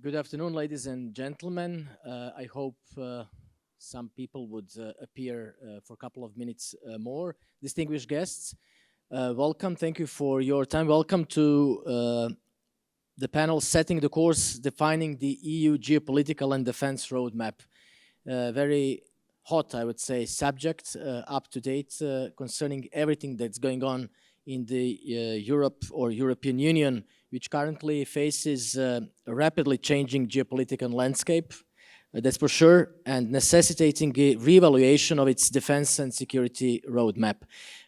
Good afternoon, ladies and gentlemen. I hope some people would appear for a couple of minutes more. Distinguished guests, welcome. Thank you for your time. Welcome to the panel Setting the Course, Defining the EU Geopolitical and Defense Roadmap. Very hot, I would say, subject, up to date concerning everything that's going on in the Europe or European Union, which currently faces a rapidly changing geopolitical landscape, that's for sure, and necessitating a reevaluation of its defense and security roadmap.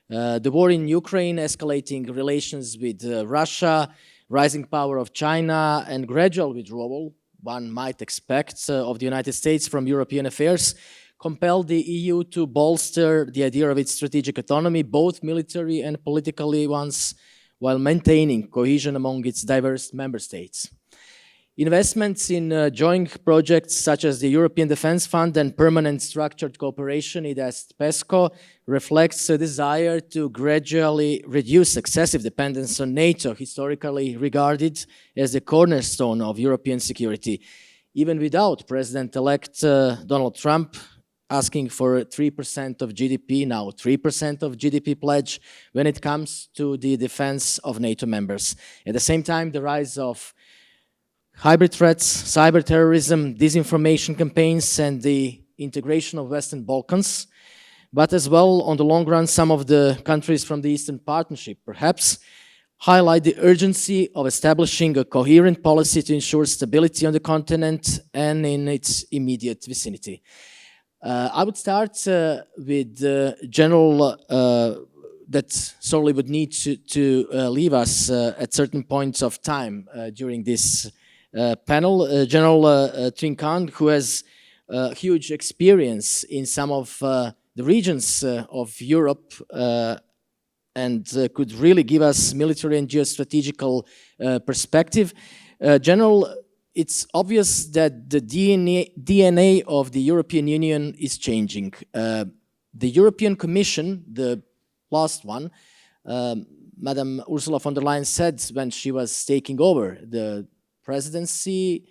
The war in Ukraine, escalating relations with Russia, rising power of China, and gradual withdrawal, one might expect, of the United States from European affairs, compelled the EU to bolster the idea of its strategic autonomy, both military and politically ones, while maintaining cohesion among its diverse member states. Investments in joint projects such as the European Defence Fund and Permanent Structured Cooperation, H.E.Dr, reflects a desire to gradually reduce excessive dependence on NATO, historically regarded as the cornerstone of European security, even without President-elect Donald Trump asking for 3% of GDP, now 3% of GDP pledge when it comes to the defense of NATO members. At the same time, the rise of hybrid threats, cyber terrorism, disinformation campaigns, and the integration of Western Balkans, but as well, on the long run, some of the countries from the Eastern Partnership, perhaps, highlight the urgency of establishing a coherent policy to ensure stability on the continent and in its immediate vicinity. I would start with the general that certainly would need to leave us at certain points of time during this panel. General Trinkan, who has huge experience in some of the regions of Europe and could really give us military and geostrategical perspective. General, it's obvious that the DNA of the European Union is changing. The European Commission, the last one, Madam Ursula von der Leyen said when she was taking over the presidency,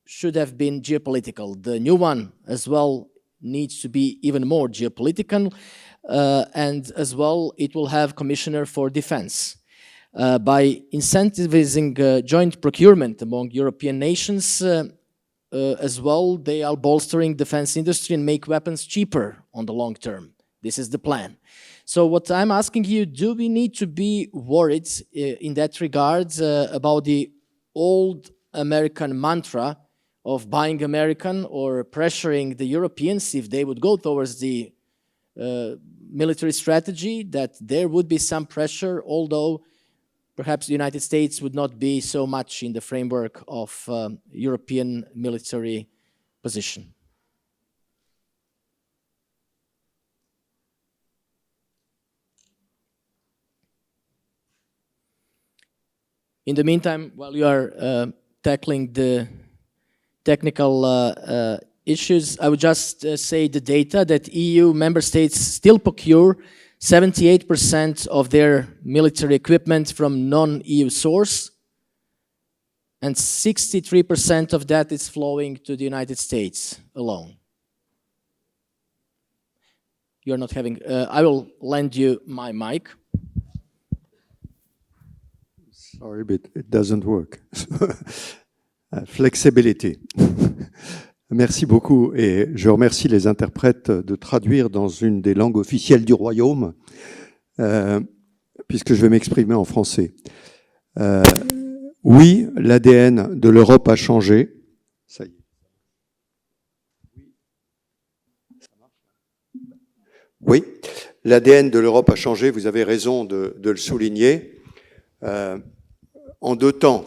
should have been geopolitical. The new one as well needs to be even more geopolitical, and as well it will have Commissioner for Defense. By incentivizing joint procurement among European nations, as well, they are bolstering defense industry and make weapons cheaper on the long term. This is the plan. So what I'm asking you, do we need to be worried in that regard about the old American mantra of buying American or pressuring the Europeans if they would go towards the military strategy, that there would be some pressure, although perhaps the United States would not be so much in the framework of European military position? In the meantime, while you are tackling the technical issues, I would just say the data that EU member states still procure 78% of their military equipment from non-EU source, and 63% of that is flowing to the United States alone. You're not having, I will lend you my mic. Sorry, but it doesn't work. Flexibility. Merci beaucoup et je remercie les interprètes de traduire dans une des langues officielles du Royaume, puisque je vais m'exprimer en français. Oui, l'ADN de l'Europe a changé. Ça y est. Oui, l'ADN de l'Europe a changé, vous avez raison de le souligner, en deux temps.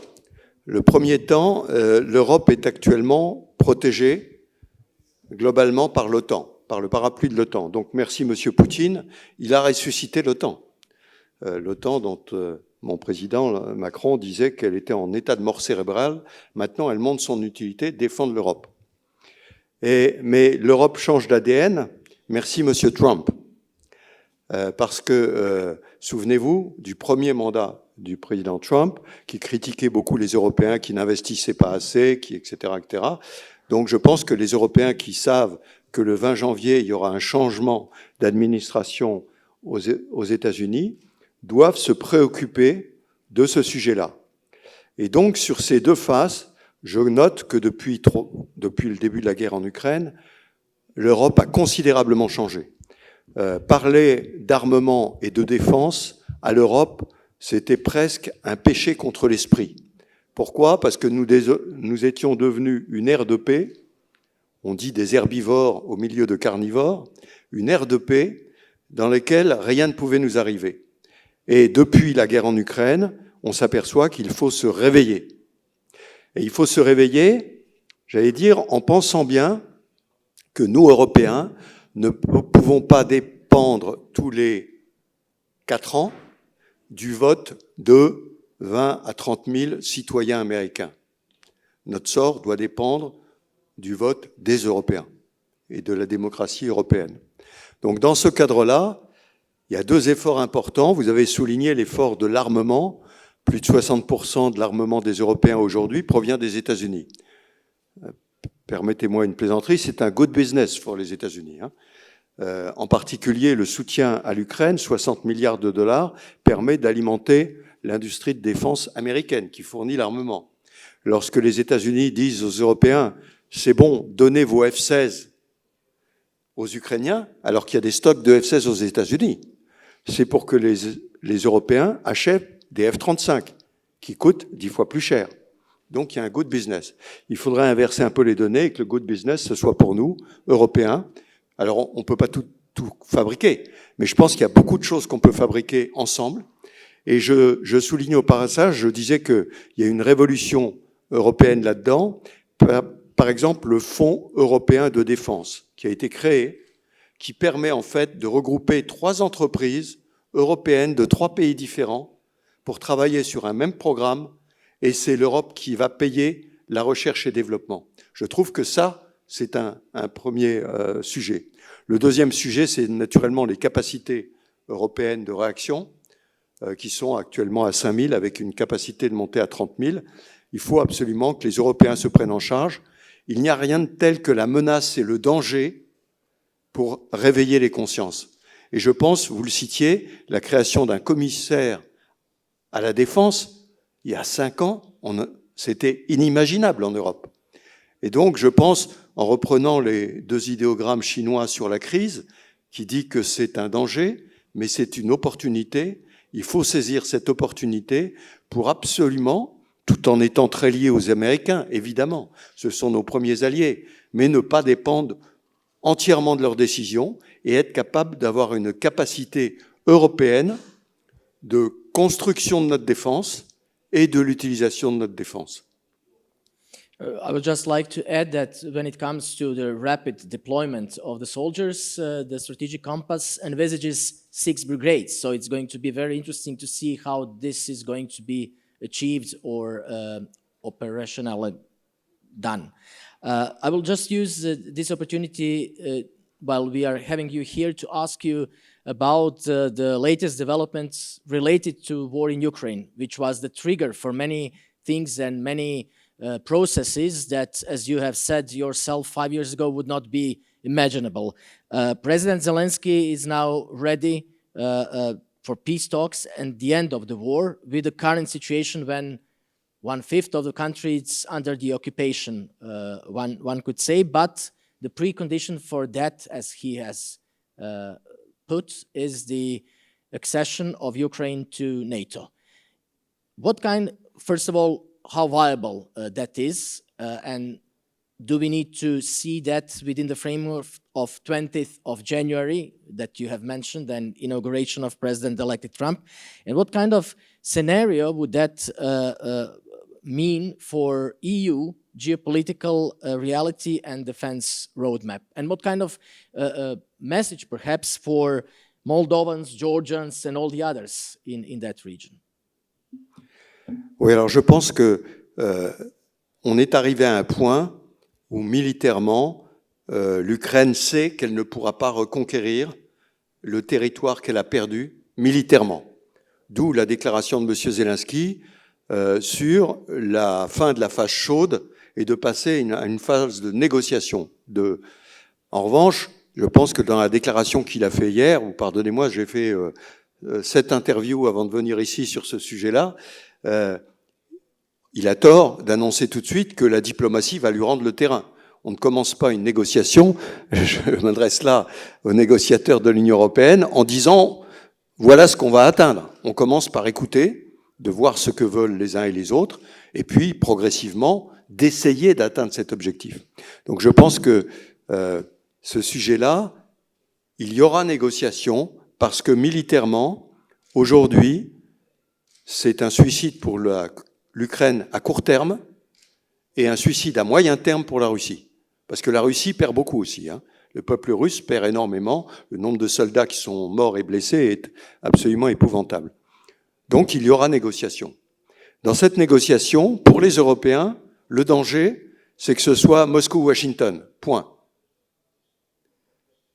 Le premier temps, l'Europe est actuellement protégée globalement par l'OTAN, par le parapluie de l'OTAN. Donc merci Monsieur Poutine, il a ressuscité l'OTAN. L'OTAN dont mon président Macron disait qu'elle était en état de mort cérébrale, maintenant elle montre son utilité, défendre l'Europe. Mais l'Europe change d'ADN, merci Monsieur Trump. Parce que, souvenez-vous, du premier mandat du président Trump, qui critiquait beaucoup les Européens qui n'investissaient pas assez, etc., etc. Donc je pense que les Européens qui savent que le 20 janvier, il y aura un changement d'administration aux États-Unis, doivent se préoccuper de ce sujet-là. Et donc, sur ces deux faces, je note que depuis le début de la guerre en Ukraine, l'Europe a considérablement changé. Parler d'armement et de défense à l'Europe, c'était presque un péché contre l'esprit. Pourquoi ? Parce que nous étions devenus une ère de paix, on dit des herbivores au milieu de carnivores, une ère de paix dans laquelle rien ne pouvait nous arriver. Et depuis la guerre en Ukraine, on s'aperçoit qu'il faut se réveiller. Et il faut se réveiller, j'allais dire, en pensant bien que nous, Européens, ne pouvons pas dépendre tous les 4 ans du vote de 20 à 30 000 citoyens américains. Notre sort doit dépendre du vote des Européens et de la démocratie européenne. Donc dans ce cadre-là, il y a 2 efforts importants. Vous avez souligné l'effort de l'armement. Plus de 60% de l'armement des Européens aujourd'hui provient des États-Unis. Permettez-moi une plaisanterie, c'est un good business pour les États-Unis. En particulier, le soutien à l'Ukraine, 60 milliards de dollars, permet d'alimenter l'industrie de défense américaine qui fournit l'armement. Lorsque les États-Unis disent aux Européens « c'est bon, donnez vos F-16 aux Ukrainiens », alors qu'il y a des stocks de F-16 aux États-Unis, c'est pour que les Européens achètent des F-35 qui coûtent 10 fois plus cher. Donc il y a un good business. Il faudrait inverser un peu les données et que le good business, ce soit pour nous, Européens. Alors on ne peut pas tout fabriquer, mais je pense qu'il y a beaucoup de choses qu'on peut fabriquer ensemble. Et je souligne au passage, je disais qu'il y a une révolution européenne là-dedans. Par exemple, le Fonds européen de défense qui a été créé, qui permet en fait de regrouper 3 entreprises européennes de 3 pays différents pour travailler sur un même programme, et c'est l'Europe qui va payer la recherche et développement. Je trouve que ça, c'est un premier sujet. Le deuxième sujet, c'est naturellement les capacités européennes de réaction, qui sont actuellement à 5 000, avec une capacité de monter à 30 000. Il faut absolument que les Européens se prennent en charge. Il n'y a rien de tel que la menace et le danger pour réveiller les consciences. Et je pense, vous le citiez, la création d'un commissaire à la défense, il y a 5 ans, c'était inimaginable en Europe. Et donc, je pense, en reprenant les 2 idéogrammes chinois sur la crise, qui dit que c'est un danger, mais c'est une opportunité, il faut saisir cette opportunité pour absolument, tout en étant très lié aux Américains, évidemment, ce sont nos premiers alliés, mais ne pas dépendre entièrement de leurs décisions et être capable d'avoir une capacité européenne de construction de notre défense et de l'utilisation de notre défense. I would just like to add that when it comes to the rapid deployment of the soldiers, the strategic compass envisages 6 brigades. So it's going to be very interesting to see how this is going to be achieved or operational done. I will just use this opportunity while we are having you here to ask you about the latest developments related to war in Ukraine, which was the trigger for many things and many processes that, as you have said yourself 5 years ago, would not be imaginable. President Zelensky is now ready for peace talks and the end of the war, with the current situation when 1/5 of the country is under the occupation, one could say, but the precondition for that, as he has put, is the accession of Ukraine to NATO. First of all, how viable that is, and do we need to see that within the framework of 20th of January that you have mentioned, and inauguration of President-elect Trump? And what kind of scenario would that mean for EU geopolitical reality and defense roadmap? And what kind of message perhaps for Moldovans, Georgians, and all the others in that region? Oui, alors je pense que on est arrivé à un point où militairement, l'Ukraine sait qu'elle ne pourra pas reconquérir le territoire qu'elle a perdu militairement. d'où la déclaration de M. Zelensky sur la fin de la phase chaude et de passer à une phase de négociation. En revanche, je pense que dans la déclaration qu'il a fait hier, ou pardonnez-moi, j'ai fait 7 interviews avant de venir ici sur ce sujet-là, il a tort d'annoncer tout de suite que la diplomatie va lui rendre le terrain. On ne commence pas une négociation, je m'adresse là aux négociateurs de l'Union européenne, en disant voilà ce qu'on va atteindre. On commence par écouter, de voir ce que veulent les uns et les autres, et puis progressivement d'essayer d'atteindre cet objectif. Donc je pense que ce sujet-là, il y aura négociation parce que militairement, aujourd'hui, c'est un suicide pour l'Ukraine à court terme et un suicide à moyen terme pour la Russie. Parce que la Russie perd beaucoup aussi. Le peuple russe perd énormément. Le nombre de soldats qui sont morts et blessés est absolument épouvantable. Donc il y aura négociation. Dans cette négociation, pour les Européens, le danger, c'est que ce soit Moscou ou Washington. Point.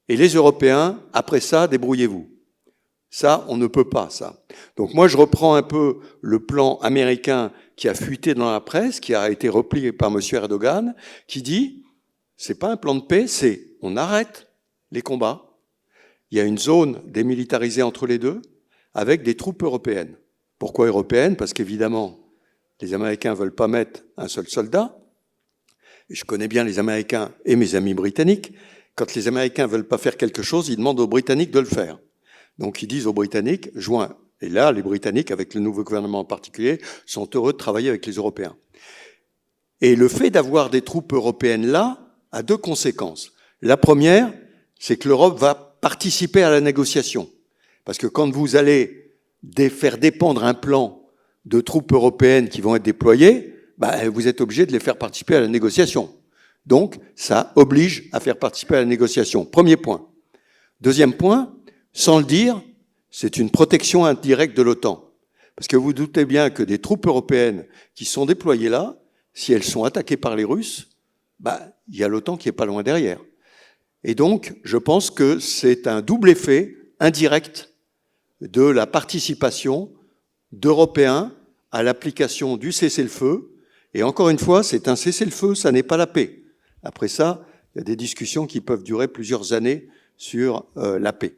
Et les Européens, après ça, débrouillez-vous. Ça, on ne peut pas, ça. Donc moi, je reprends un peu le plan américain qui a fuité dans la presse, qui a été repris par M. Erdogan, qui dit, c'est pas un plan de paix, c'est on arrête les combats. Il y a une zone démilitarisée entre les deux, avec des troupes européennes. Pourquoi européennes? Parce qu'évidemment, les Américains veulent pas mettre un seul soldat. Et je connais bien les Américains et mes amis britanniques. Quand les Américains veulent pas faire quelque chose, ils demandent aux Britanniques de le faire. Donc ils disent aux Britanniques, joins. Et là, les Britanniques, avec le nouveau gouvernement en particulier, sont heureux de travailler avec les Européens. Et le fait d'avoir des troupes européennes là a 2 conséquences. La première, c'est que l'Europe va participer à la négociation. Parce que quand vous allez faire dépendre un plan de troupes européennes qui vont être déployées, vous êtes obligé de les faire participer à la négociation. Donc, ça oblige à faire participer à la négociation. Premier point. Deuxième point, sans le dire, c'est une protection indirecte de l'OTAN. Parce que vous doutez bien que des troupes européennes qui sont déployées là, si elles sont attaquées par les Russes, il y a l'OTAN qui est pas loin derrière. Et donc, je pense que c'est un double effet indirect de la participation d'Européens à l'application du cessez-le-feu. Et encore une fois, c'est un cessez-le-feu, ça n'est pas la paix. Après ça, il y a des discussions qui peuvent durer plusieurs années sur la paix.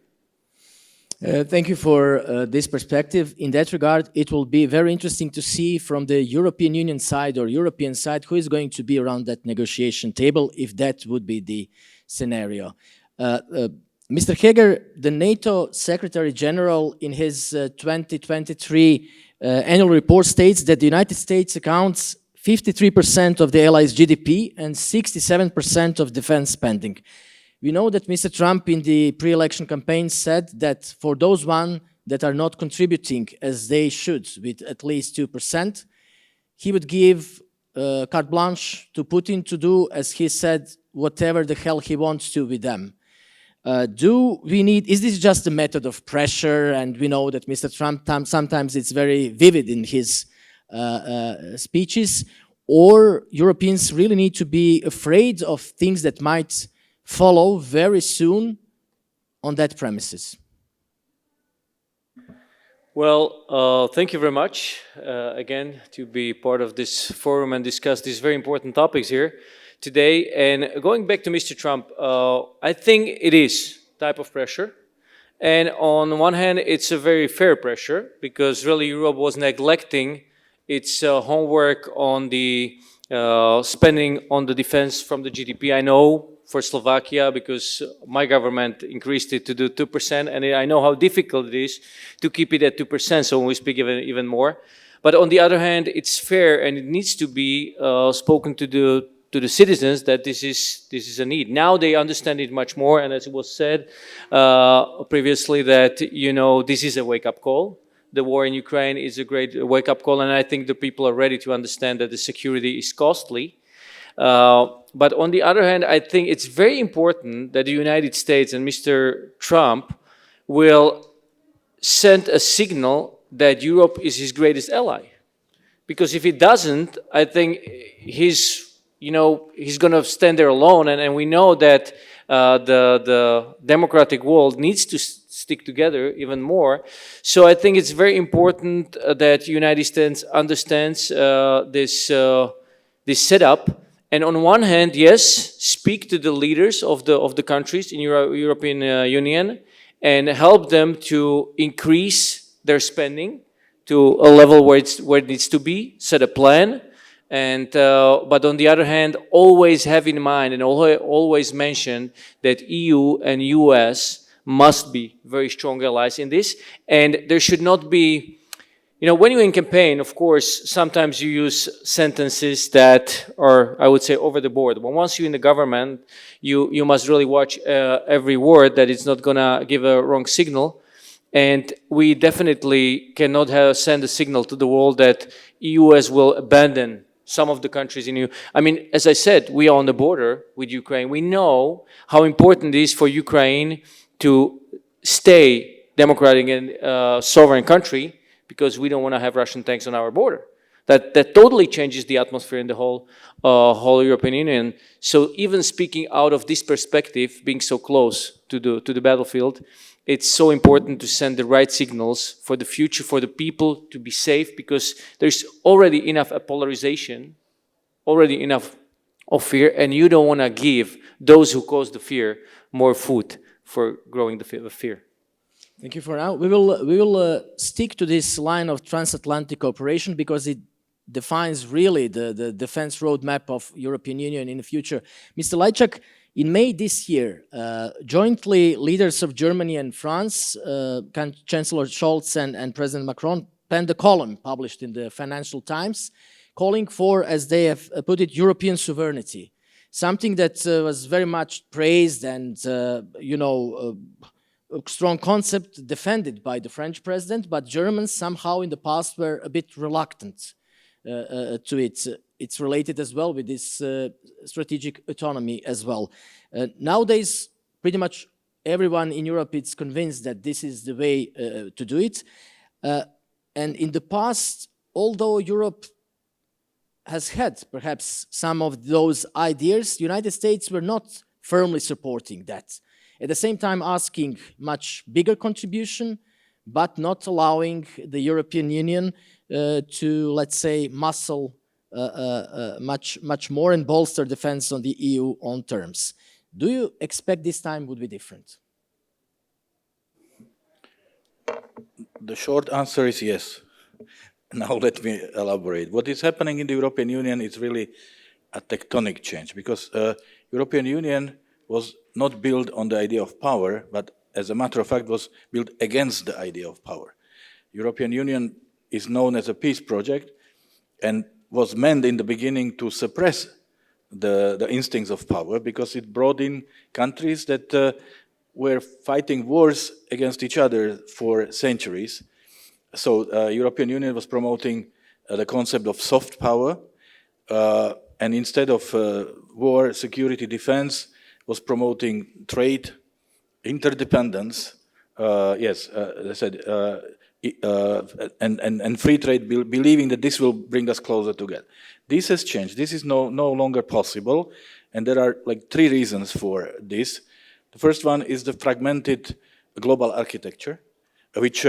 Thank you for this perspective. In that regard, it will be very interesting to see from the European Union side or European side who is going to be around that negotiation table if that would be the scenario. Mr. Heger, the NATO Secretary General in his 2023 annual report states that the United States accounts 53% of the allies' GDP and 67% of defense spending. We know that Mr. Trump in the pre-election campaign said that for those one that are not contributing as they should with at least 2%, he would give carte blanche to Putin to do, as he said, whatever the hell he wants to with them. Is this just a method of pressure? And we know that Mr. Trump sometimes it's very vivid in his speeches, or Europeans really need to be afraid of things that might follow very soon on that premises? Well, thank you very much again to be part of this forum and discuss these very important topics here today. And going back to Mr. Trump, I think it is type of pressure. And on one hand, it's a very fair pressure because really Europe was neglecting its homework on the spending on the defense from the GDP. I know for Slovakia, because my government increased it to do 2%, and I know how difficult it is to keep it at 2%, so we speak even more. But on the other hand, it's fair, and it needs to be spoken to the citizens that this is a need. Now they understand it much more, and as it was said previously, that this is a wake-up call. The war in Ukraine is a great wake-up call, and I think the people are ready to understand that the security is costly. But on the other hand, I think it's very important that the United States and Mr. Trump will send a signal that Europe is his greatest ally. Because if he doesn't, I think he's going to stand there alone. And we know that the democratic world needs to stick together even more. So I think it's very important that United States understands this setup. And on one hand, yes, speak to the leaders of the countries in European Union and help them to increase their spending to a level where it needs to be, set a plan. And but on the other hand, always have in mind and always mention that EU and US must be very strong allies in this. And there should not be, you know, when you're in campaign, of course, sometimes you use sentences that are, I would say, over the board. But once you're in the government, you must really watch every word, that it's not gonna give a wrong signal. And we definitely cannot send a signal to the world that US will abandon some of the countries in EU. I mean, as I said, we are on the border with Ukraine. We know how important it is for Ukraine to stay democratic and sovereign country, because we don't want to have Russian tanks on our border. That totally changes the atmosphere in the whole European Union. So even speaking out of this perspective, being so close to the battlefield, it's so important to send the right signals for the future, for the people to be safe, because there's already enough polarization, already enough of fear, and you don't want to give those who cause the fear more food for growing the fear. Thank you for now. We will stick to this line of transatlantic cooperation because it defines really the defense roadmap of European Union in the future. Mr. Lajčák, in May this year, jointly leaders of Germany and France, Chancellor Scholz and President Macron, penned a column published in the Financial Times calling for, as they have put it, European sovereignty. Something that was very much praised and, you know, a strong concept defended by the French president, but Germans somehow in the past were a bit reluctant to it. It's related as well with this strategic autonomy as well. Nowadays, pretty much everyone in Europe is convinced that this is the way to do it. And in the past, although Europe has had perhaps some of those ideas, the United States were not firmly supporting that. At the same time, asking much bigger contribution, but not allowing the European Union to, let's say, muscle much more and bolster defense on the EU own terms. Do you expect this time would be different? The short answer is yes. Now let me elaborate. What is happening in the European Union is really a tectonic change, because European Union was not built on the idea of power, but as a matter of fact was built against the idea of power. European Union is known as a peace project and was meant in the beginning to suppress the instincts of power, because it brought in countries that were fighting wars against each other for centuries. So European Union was promoting the concept of soft power, and instead of war, security, defense, was promoting trade, interdependence, as I said, and free trade, believing that this will bring us closer together. This has changed. This is no longer possible, and there are like three reasons for this. The first one is the fragmented global architecture, which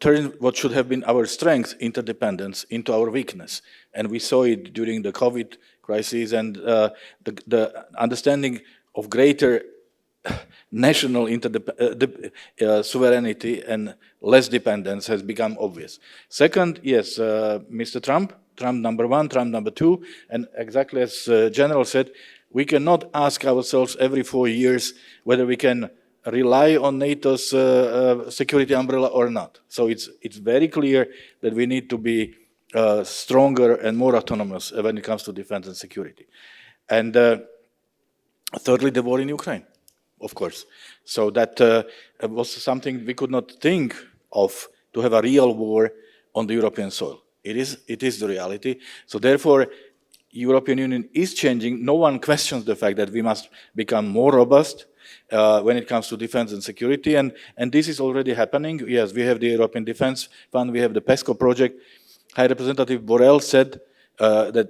turned what should have been our strength, interdependence, into our weakness. And we saw it during the COVID crisis, and the understanding of greater national sovereignty and less dependence has become obvious. Second, yes, Mr. Trump number one, Trump number two, and exactly as General said, we cannot ask ourselves every 4 years whether we can rely on NATO's security umbrella or not. So it's very clear that we need to be stronger and more autonomous when it comes to defense and security. And thirdly, the war in Ukraine, of course. So that was something we could not think of, to have a real war on the European soil. It is the reality. So therefore, European Union is changing. No one questions the fact that we must become more robust when it comes to defense and security, and this is already happening. Yes, we have the European Defense Fund, we have the PESCO project. High Representative Borrell said that,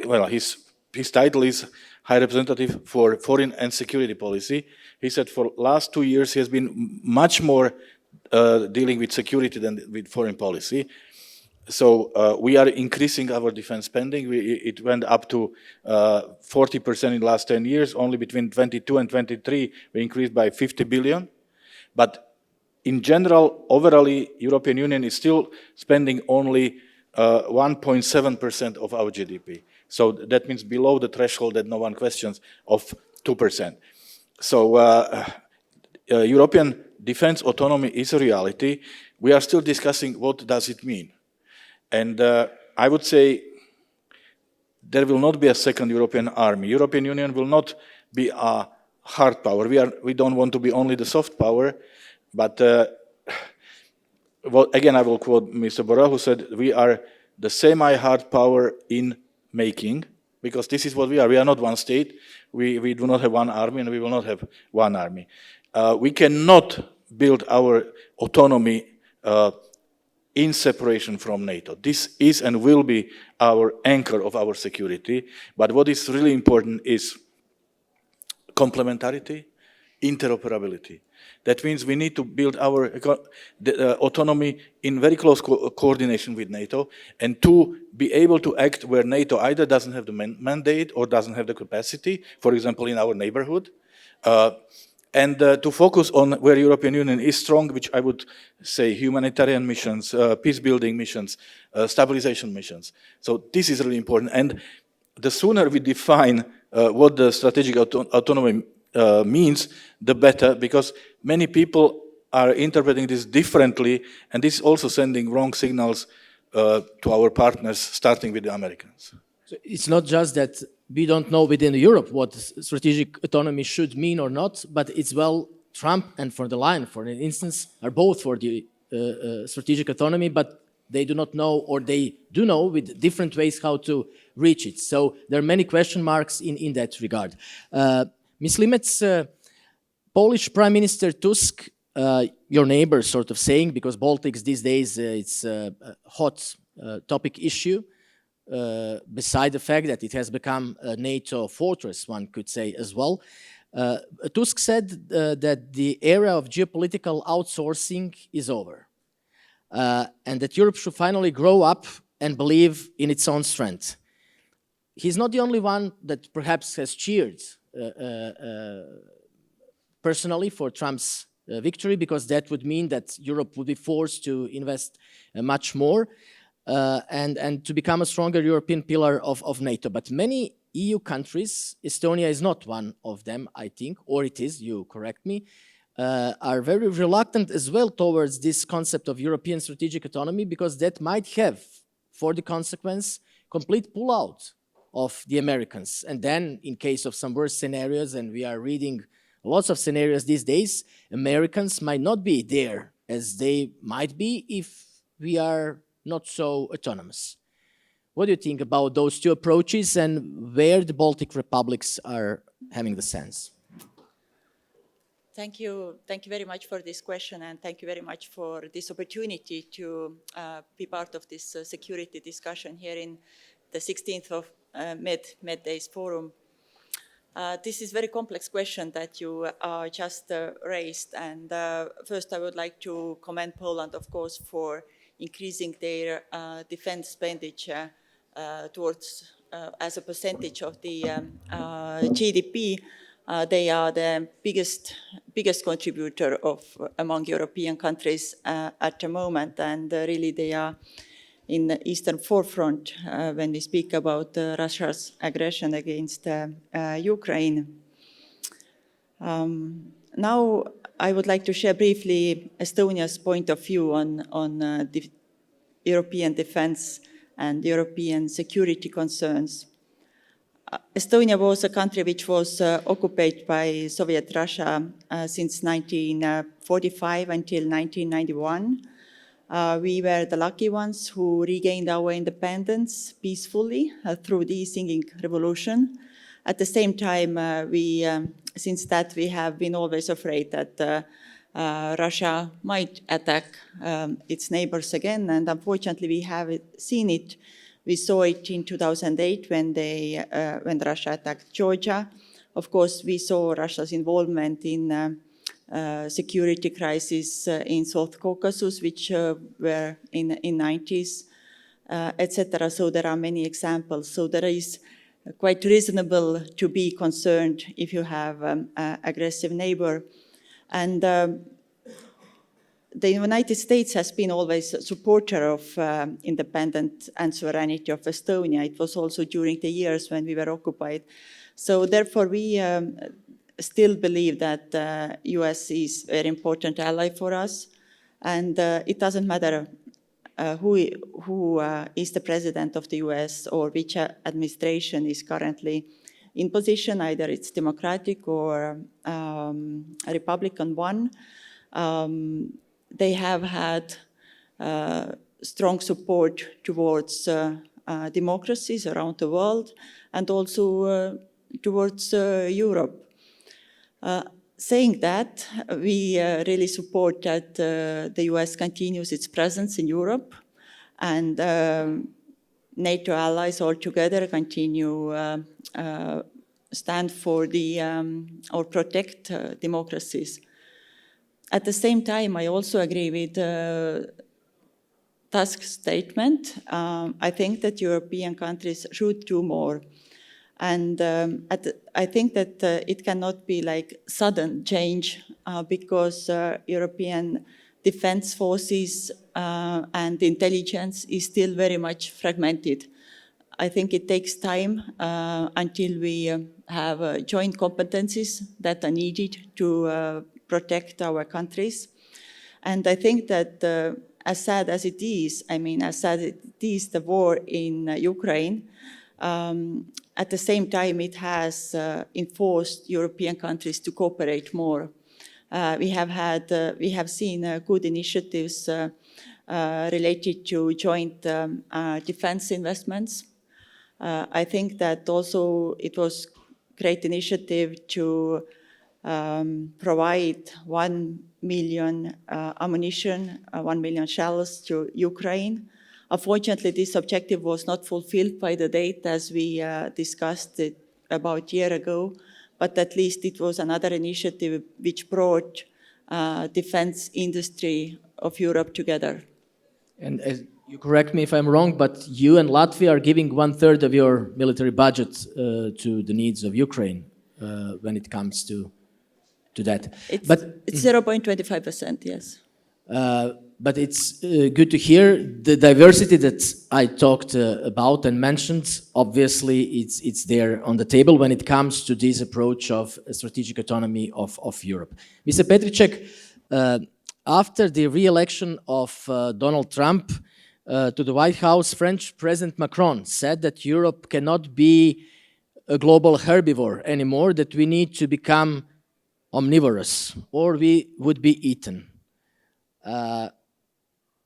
well, his title is High Representative for Foreign and Security Policy. He said for last 2 years he has been much more dealing with security than with foreign policy. So we are increasing our defense spending. It went up to 40% in the last 10 years. Only between 22 and 23, we increased by 50 billion. But in general, overall, European Union is still spending only 1.7% of our GDP. So that means below the threshold that no one questions of 2%. So European defense autonomy is a reality. We are still discussing what does it mean. And I would say there will not be a second European army. European Union will not be a hard power. We don't want to be only the soft power, but well, again, I will quote Mr. Borrell, who said, we are the semi-hard power in making, because this is what we are. We are not one state. We do not have one army, and we will not have one army. We cannot build our autonomy in separation from NATO. This is and will be our anchor of our security. But what is really important is complementarity, interoperability. That means we need to build our autonomy in very close coordination with NATO, and to be able to act where NATO either doesn't have the mandate or doesn't have the capacity, for example, in our neighborhood, and to focus on where European Union is strong, which I would say humanitarian missions, peace-building missions, stabilization missions. So this is really important. And the sooner we define what the strategic autonomy means, the better, because many people are interpreting this differently, and this is also sending wrong signals to our partners, starting with the Americans. So it's not just that we don't know within Europe what strategic autonomy should mean or not, but it's, well, Trump and von der Leyen, for instance, are both for the strategic autonomy, but they do not know, or they do know with different ways how to reach it. So there are many question marks in that regard. Ms. Limec, Polish Prime Minister Tusk, your neighbor, sort of saying, because Baltics these days, it's a hot topic issue, beside the fact that it has become a NATO fortress, one could say as well. Tusk said that the era of geopolitical outsourcing is over, and that Europe should finally grow up and believe in its own strength. He's not the only one that perhaps has cheered personally for Trump's victory, because that would mean that Europe would be forced to invest much more and to become a stronger European pillar of NATO. But many EU countries, Estonia is not one of them, I think, or it is, you correct me, are very reluctant as well towards this concept of European strategic autonomy, because that might have, for the consequence, complete pullout of the Americans. And then, in case of some worse scenarios, and we are reading lots of scenarios these days, Americans might not be there as they might be if we are not so autonomous. What do you think about those two approaches, and where the Baltic republics are having the sense? Thank you very much for this question, and thank you very much for this opportunity to be part of this security discussion here in the 16th of MEDays forum. This is a very complex question that you just raised, and first I would like to commend Poland, of course, for increasing their defense expenditure towards as a percentage of the GDP. They are the biggest contributor among European countries at the moment, and really they are in the eastern forefront when we speak about Russia's aggression against Ukraine. Now I would like to share briefly Estonia's point of view on the European defense and European security concerns. Estonia was a country which was occupied by Soviet Russia since 1945 until 1991. We were the lucky ones who regained our independence peacefully through the Singing Revolution. At the same time, since that we have been always afraid that Russia might attack its neighbors again, and unfortunately we have seen it We saw it in 2008 when Russia attacked Georgia. Of course, we saw Russia's involvement in security crisis in South Caucasus, which were in 90s, etc. So there are many examples. So there is quite reasonable to be concerned if you have an aggressive neighbor. And the United States has been always a supporter of independence and sovereignty of Estonia. It was also during the years when we were occupied. So therefore, we still believe that the US is a very important ally for us. And it doesn't matter who is the president of the US or which administration is currently in position, either it's Democratic or a Republican one. They have had strong support towards democracies around the world and also towards Europe. Saying that, we really support that the US continues its presence in Europe, and NATO allies altogether continue stand for or protect democracies. At the same time, I also agree with Tusk's statement. I think that European countries should do more. And I think that it cannot be like sudden change because European defense forces and intelligence is still very much fragmented. I think it takes time until we have joint competencies that are needed to protect our countries. And I think that as sad as it is, as sad as it is, the war in Ukraine, at the same time, it has enforced European countries to cooperate more. We have seen good initiatives related to joint defense investments. I think that also it was a great initiative to provide 1 million ammunition, 1 million shells to Ukraine. Unfortunately, this objective was not fulfilled by the date as we discussed it about a year ago, but at least it was another initiative which brought defense industry of Europe together. And as you correct me if I'm wrong, but you and Latvia are giving 1/3 of your military budget to the needs of Ukraine when it comes to that. It's 0.25%, yes. But it's good to hear the diversity that I talked about and mentioned. Obviously, it's there on the table when it comes to this approach of strategic autonomy of Europe. Mr. Petricek, after the re-election of Donald Trump to the White House, French President Macron said that Europe cannot be a global herbivore anymore, that we need to become omnivorous or we would be eaten.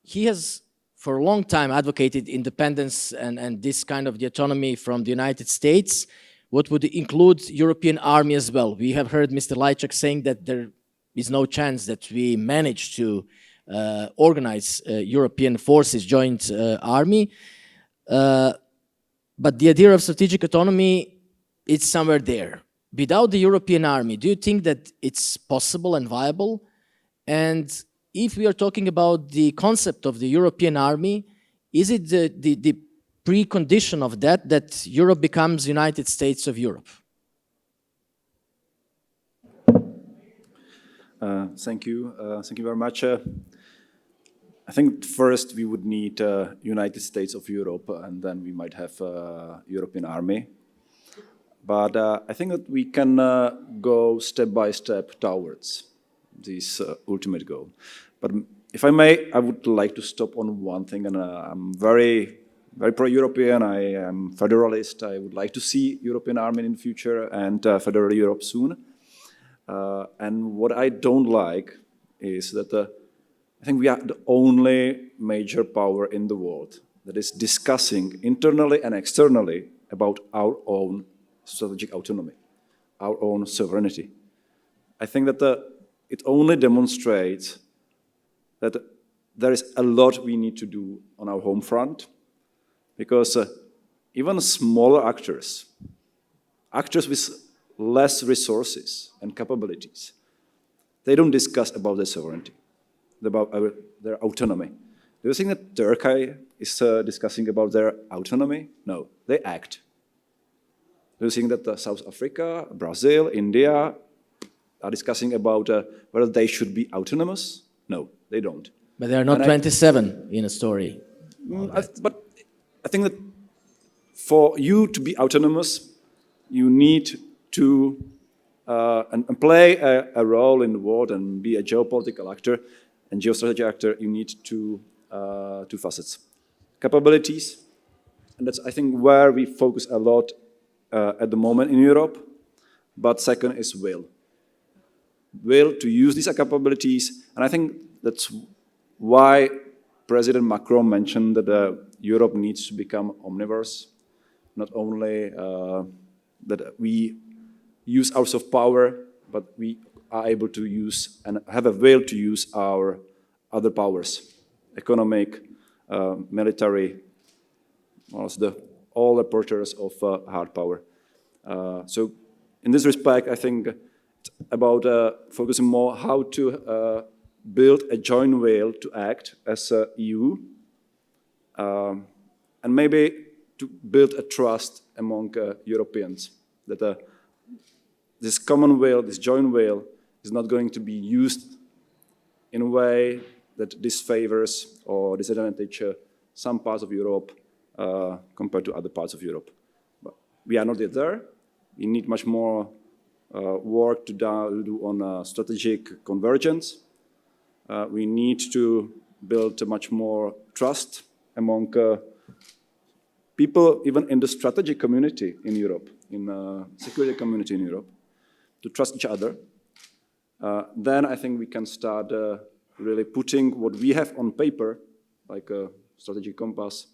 He has for a long time advocated independence and this kind of the autonomy from the United States, what would include European army as well. We have heard Mr. Lajčák saying that there is no chance that we manage to organize European forces, joint army. But the idea of strategic autonomy, it's somewhere there. Without the European army, do you think that it's possible and viable? And if we are talking about the concept of the European army, is it the precondition of that Europe becomes United States of Europe? Thank you. Thank you very much. I think first we would need United States of Europe, and then we might have a European army. But I think that we can go step by step towards this ultimate goal. But if I may, I would like to stop on one thing, and I'm very, very pro-European. I am federalist. I would like to see European army in the future and federal Europe soon. And what I don't like is that I think we are the only major power in the world that is discussing internally and externally about our own strategic autonomy, our own sovereignty. I think that it only demonstrates that there is a lot we need to do on our home front, because even smaller actors with less resources and capabilities, they don't discuss about their sovereignty, about their autonomy. Do you think that Turkey is discussing about their autonomy? No, they act. Do you think that South Africa, Brazil, India are discussing about whether they should be autonomous? No, they don't. But there are not 27 in a story. But I think that for you to be autonomous, you need to and play a role in the world and be a geopolitical actor and geostrategic actor. You need two facets: capabilities, and that's I think where we focus a lot at the moment in Europe. But second is will to use these capabilities, and I think that's why President Macron mentioned that Europe needs to become omnivores, not only that we use our soft power, but we are able to use and have a will to use our other powers, economic, military, all the porters of hard power. So in this respect, I think it's about focusing more how to build a joint will to act as a EU, and maybe to build a trust among Europeans that this common will, this joint will, is not going to be used in a way that disfavors or disadvantages some parts of Europe compared to other parts of Europe. But we are not yet there. We need much more work to do on strategic convergence. We need to build much more trust among people, even in the strategic community in Europe, in the security community in Europe, to trust each other. Then I think we can start really putting what we have on paper, like a strategic compass,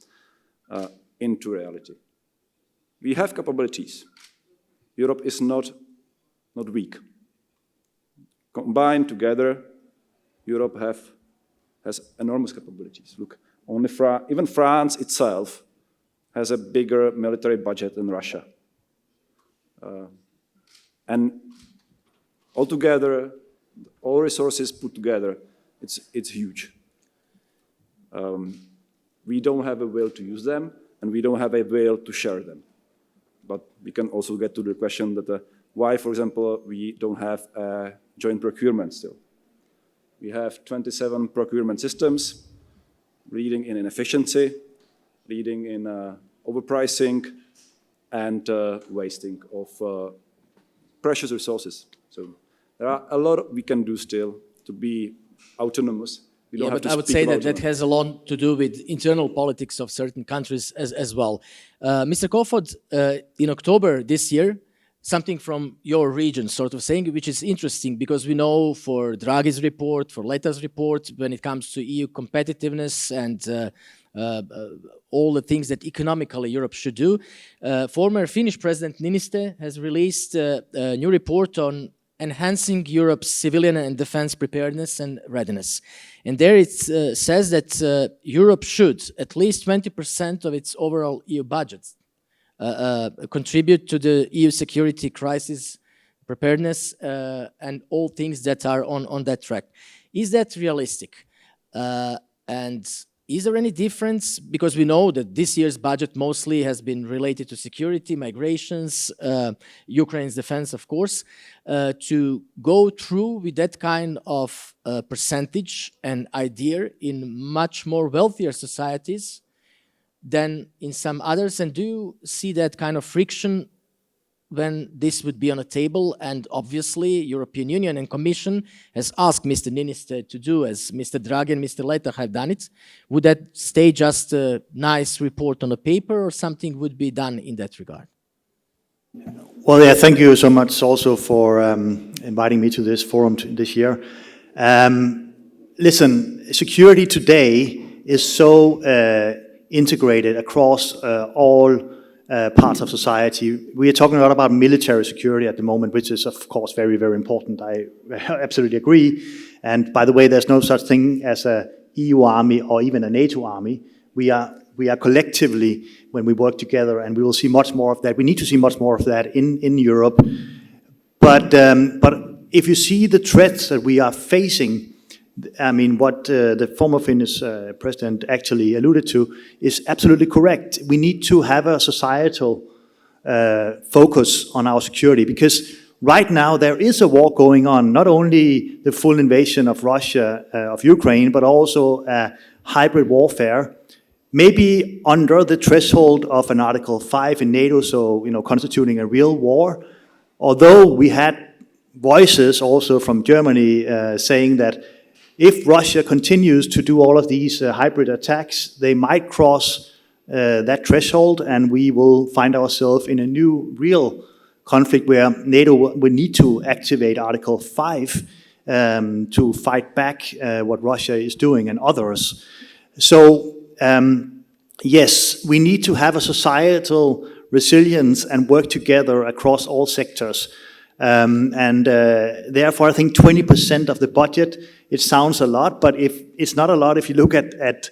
into reality. We have capabilities. Europe is not weak. Combined together, Europe has enormous capabilities. Look, only even France itself has a bigger military budget than Russia. And altogether, all resources put together, it's huge. We don't have a will to use them, and we don't have a will to share them. But we can also get to the question that why, for example, we don't have a joint procurement still. We have 27 procurement systems, leading in inefficiency, leading in overpricing, and wasting of precious resources. So there are a lot we can do still to be autonomous. We don't have to I would say that has a lot to do with internal politics of certain countries as well. Mr. Kofod, in October this year, something from your region sort of saying, which is interesting because we know for Draghi's report, for Letta's report, when it comes to EU competitiveness and all the things that economically Europe should do, former Finnish President Niinistö has released a new report on enhancing Europe's civilian and defense preparedness and readiness. And there it says that Europe should, at least 20% of its overall EU budget, contribute to the EU security crisis preparedness and all things that are on that track. Is that realistic? And is there any difference? Because we know that this year's budget mostly has been related to security, migrations, Ukraine's defense, of course, to go through with that kind of percentage and idea in much more wealthier societies than in some others. And do you see that kind of friction when this would be on a table? And obviously, European Union and Commission has asked Mr. Niinistö to do as Mr. Draghi and Mr. Letta have done it. Would that stay just a nice report on a paper, or something would be done in that regard? Well, yeah, thank you so much also for inviting me to this forum this year. Listen, security today is so integrated across all parts of society. We are talking a lot about military security at the moment, which is, of course, very, very important. I absolutely agree. And by the way, there's no such thing as a EU army or even a NATO army. We are we are collectively when we work together, and we will see much more of that. We need to see much more of that in Europe. But if you see the threats that we are facing, I mean, what the former Finnish president actually alluded to is absolutely correct. We need to have a societal focus on our security, because right now there is a war going on, not only the full invasion of Russia, of Ukraine, but also hybrid warfare, maybe under the threshold of an Article 5 in NATO, so constituting a real war. Although we had voices also from Germany saying that if Russia continues to do all of these hybrid attacks, they might cross that threshold, and we will find ourselves in a new real conflict where NATO will need to activate Article 5 to fight back what Russia is doing and others. So yes, we need to have a societal resilience and work together across all sectors. Therefore, I think 20% of the budget, it sounds a lot, but it's not a lot if you look at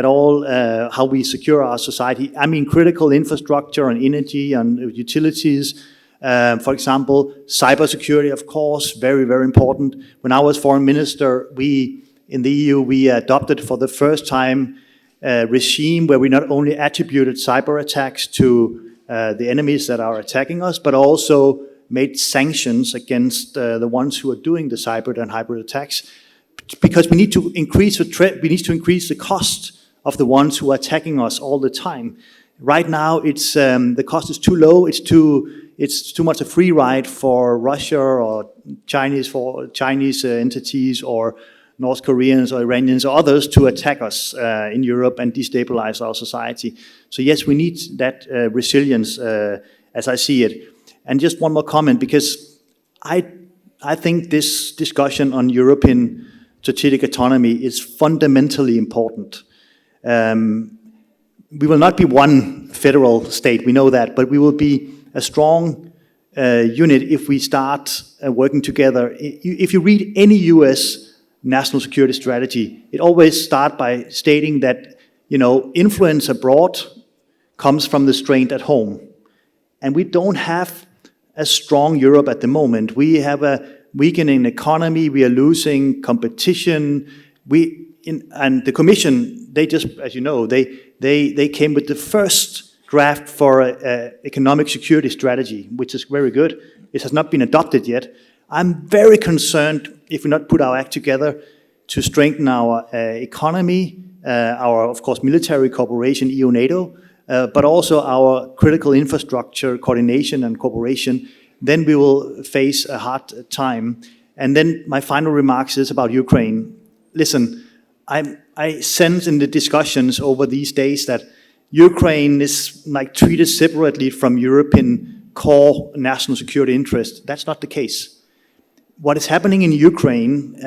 all how we secure our society. I mean, critical infrastructure and energy and utilities. For example, cybersecurity, of course, very, very important. When I was foreign minister, in the EU, we adopted for the first time a regime where we not only attributed cyber attacks to the enemies that are attacking us, but also made sanctions against the ones who are doing the cyber and hybrid attacks, because we need to increase the cost of the ones who are attacking us all the time. Right now, it's the cost is too low. It's too much a free ride for Russia or Chinese entities or North Koreans or Iranians or others to attack us in Europe and destabilize our society. So yes, we need that resilience as I see it. And just one more comment, because I think this discussion on European strategic autonomy is fundamentally important. We will not be one federal state, we know that, but we will be a strong unit if we start working together. If you read any US national security strategy, it always starts by stating that influence abroad comes from the strength at home. And we don't have a strong Europe at the moment. We have a weakening economy, we are losing competition. And the Commission, they just, as you know, they came with the first draft for an economic security strategy, which is very good. It has not been adopted yet. I'm very concerned if we not put our act together to strengthen our economy, our, of course, military cooperation, EU-NATO, but also our critical infrastructure coordination and cooperation, then we will face a hard time. And then my final remarks is about Ukraine. Listen, I sense in the discussions over these days that Ukraine is treated separately from European core national security interests. That's not the case. What is happening in Ukraine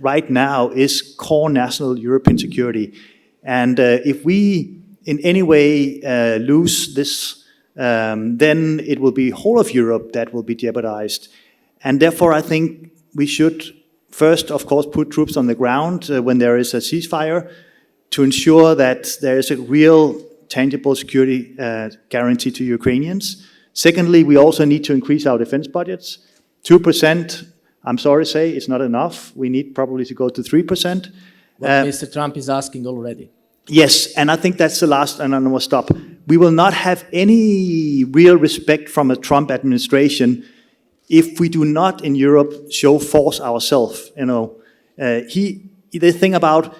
right now is core national European security. And if we in any way lose this, then it will be whole of Europe that will be jeopardized. And therefore, I think we should first, of course, put troops on the ground when there is a ceasefire to ensure that there is a real tangible security guarantee to Ukrainians. Secondly, we also need to increase our defense budgets. 2%, I'm sorry to say, it's not enough. We need probably to go to 3%. What Mr. Trump is asking already. Yes, and I think that's the last, and I will stop. We will not have any real respect from a Trump administration if we do not in Europe show force ourselves. The thing about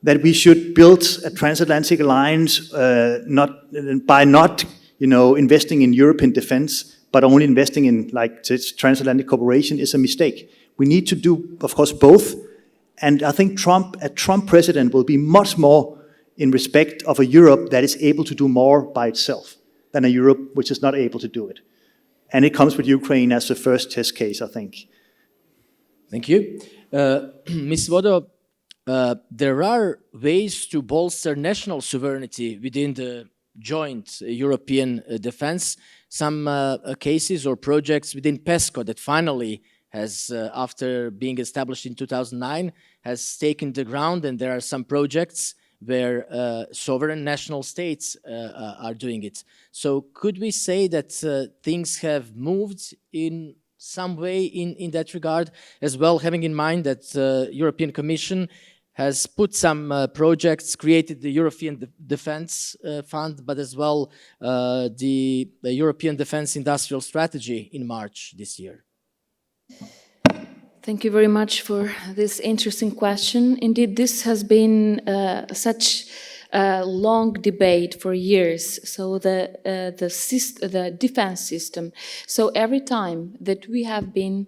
that we should build a transatlantic alliance by not investing in European defense, but only investing in transatlantic cooperation is a mistake. We need to do, of course, both. And I think a Trump president will be much more in respect of a Europe that is able to do more by itself than a Europe which is not able to do it. And it comes with Ukraine as the first test case, I think. Thank you. Ms. Vodo, there are ways to bolster national sovereignty within the joint European defense. Some cases or projects within PESCO that finally has, after being established in 2009, has taken the ground, and there are some projects where sovereign national states are doing it. So could we say that things have moved in some way in that regard, as well, having in mind that European Commission has put some projects, created the European Defence Fund, but as well the European Defence Industrial Strategy in March this year? Thank you very much for this interesting question. Indeed, this has been such a long debate for years. So the defense system. So every time that we have been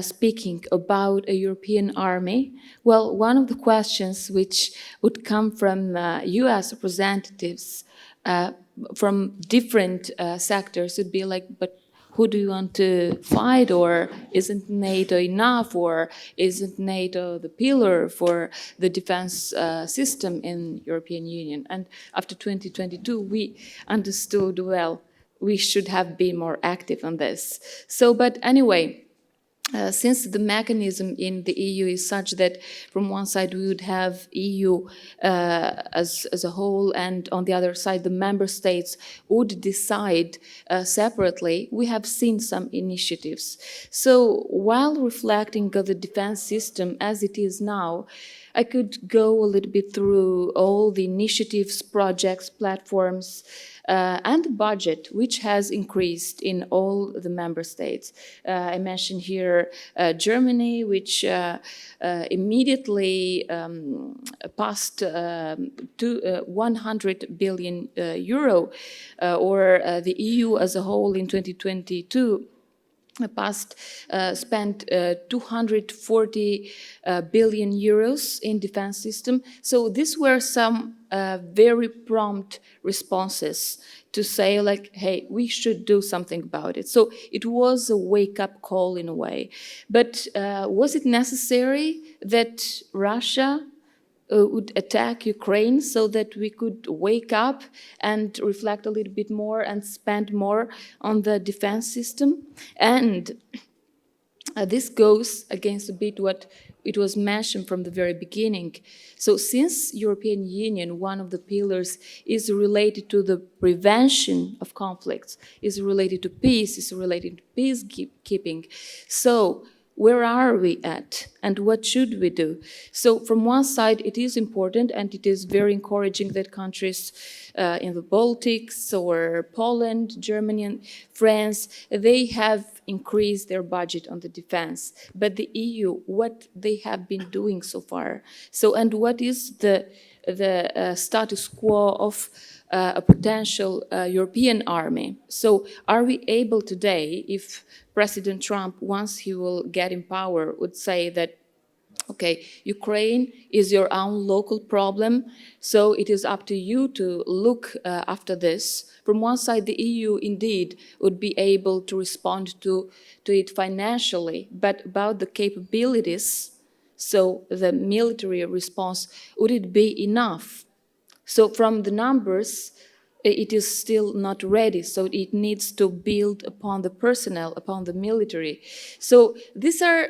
speaking about a European army, well, one of the questions which would come from US representatives from different sectors would be like, but who do you want to fight, or isn't NATO enough, or isn't NATO the pillar for the defense system in European Union? And after 2022, we understood, well, we should have been more active on this. So, but anyway, since the mechanism in the EU is such that from one side we would have EU as a whole, and on the other side the member states would decide separately, we have seen some initiatives. So while reflecting on the defense system as it is now, I could go a little bit through all the initiatives, projects, platforms, and the budget, which has increased in all the member states. I mentioned here Germany, which immediately passed to 100 billion euro, or the EU as a whole in 2022 spent 240 billion euros in defense system. So these were some very prompt responses to say like, hey, we should do something about it. So it was a wake-up call in a way. But was it necessary that Russia would attack Ukraine so that we could wake up and reflect a little bit more and spend more on the defense system? And this goes against a bit what it was mentioned from the very beginning. So since European Union, one of the pillars is related to the prevention of conflicts, is related to peace, is related to peacekeeping. So where are we at, and what should we do? So from one side, it is important, and it is very encouraging that countries in the Baltics or Poland, Germany, and France, they have increased their budget on the defense. But the EU, what they have been doing so far? So, and what is the status quo of a potential European army? So are we able today, if President Trump, once he will get in power, would say that, okay, Ukraine is your own local problem, so it is up to you to look after this. From one side, the EU indeed would be able to respond to it financially, but about the capabilities, so the military response, would it be enough? So from the numbers, it is still not ready, so it needs to build upon the personnel, upon the military. So these are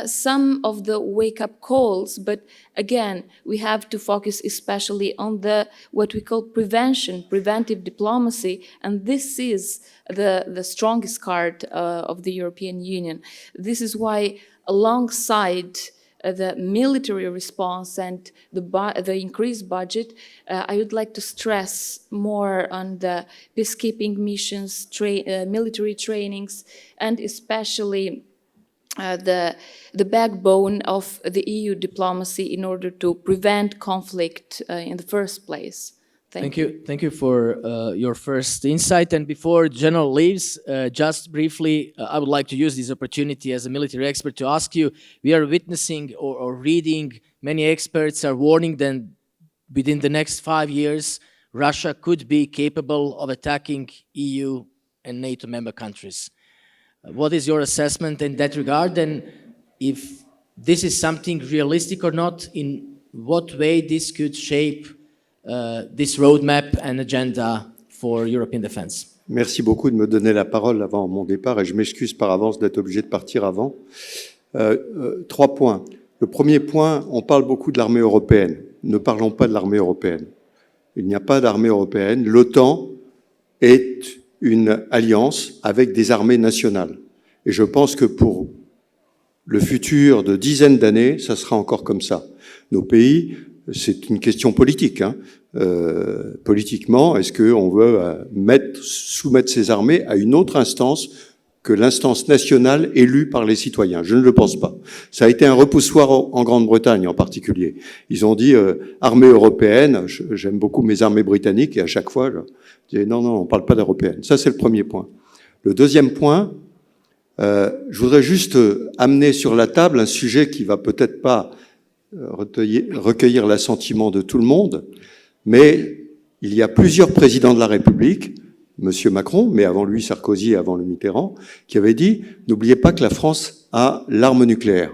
some of the wake-up calls, but again, we have to focus especially on the what we call prevention, preventive diplomacy, and this is the strongest card of the European Union. This is why, alongside the military response and the increased budget, I would like to stress more on the peacekeeping missions, military trainings, and especially the backbone of the EU diplomacy in order to prevent conflict in the first place. Thank you. Thank you for your first insight. And before General leaves, just briefly, I would like to use this opportunity as a military expert to ask you, we are witnessing or reading, many experts are warning that within the next 5 years, Russia could be capable of attacking EU and NATO member countries. What is your assessment in that regard? And if this is something realistic or not, in what way this could shape this roadmap and agenda for European defense? Merci beaucoup de me donner la parole avant mon départ et je m'excuse par avance d'être obligé de partir avant. 3 points. Le premier point, on parle beaucoup de l'armée européenne. ne parlons pas de l'armée européenne. Il n'y a pas d'armée européenne. L'OTAN est une alliance avec des armées nationales. Et je pense que pour le futur de dizaines d'années, ça sera encore comme ça. Nos pays, c'est une question politique. Politiquement, est-ce qu'on veut soumettre ces armées à une autre instance que l'instance nationale élue par les citoyens? Je ne le pense pas. Ça a été un repoussoir en Grande-Bretagne en particulier. Ils ont dit armée européenne. J'aime beaucoup mes armées britanniques et à chaque fois, je dis non, on ne parle pas d'européenne. Ça, c'est le premier point. Le deuxième point, je voudrais juste amener sur la table un sujet qui va peut-être pas recueillir l'assentiment de tout le monde, mais il y a plusieurs présidents de la République, Monsieur Macron, mais avant lui Sarkozy et avant le Mitterrand, qui avaient dit « N'oubliez pas que la France a l'arme nucléaire. »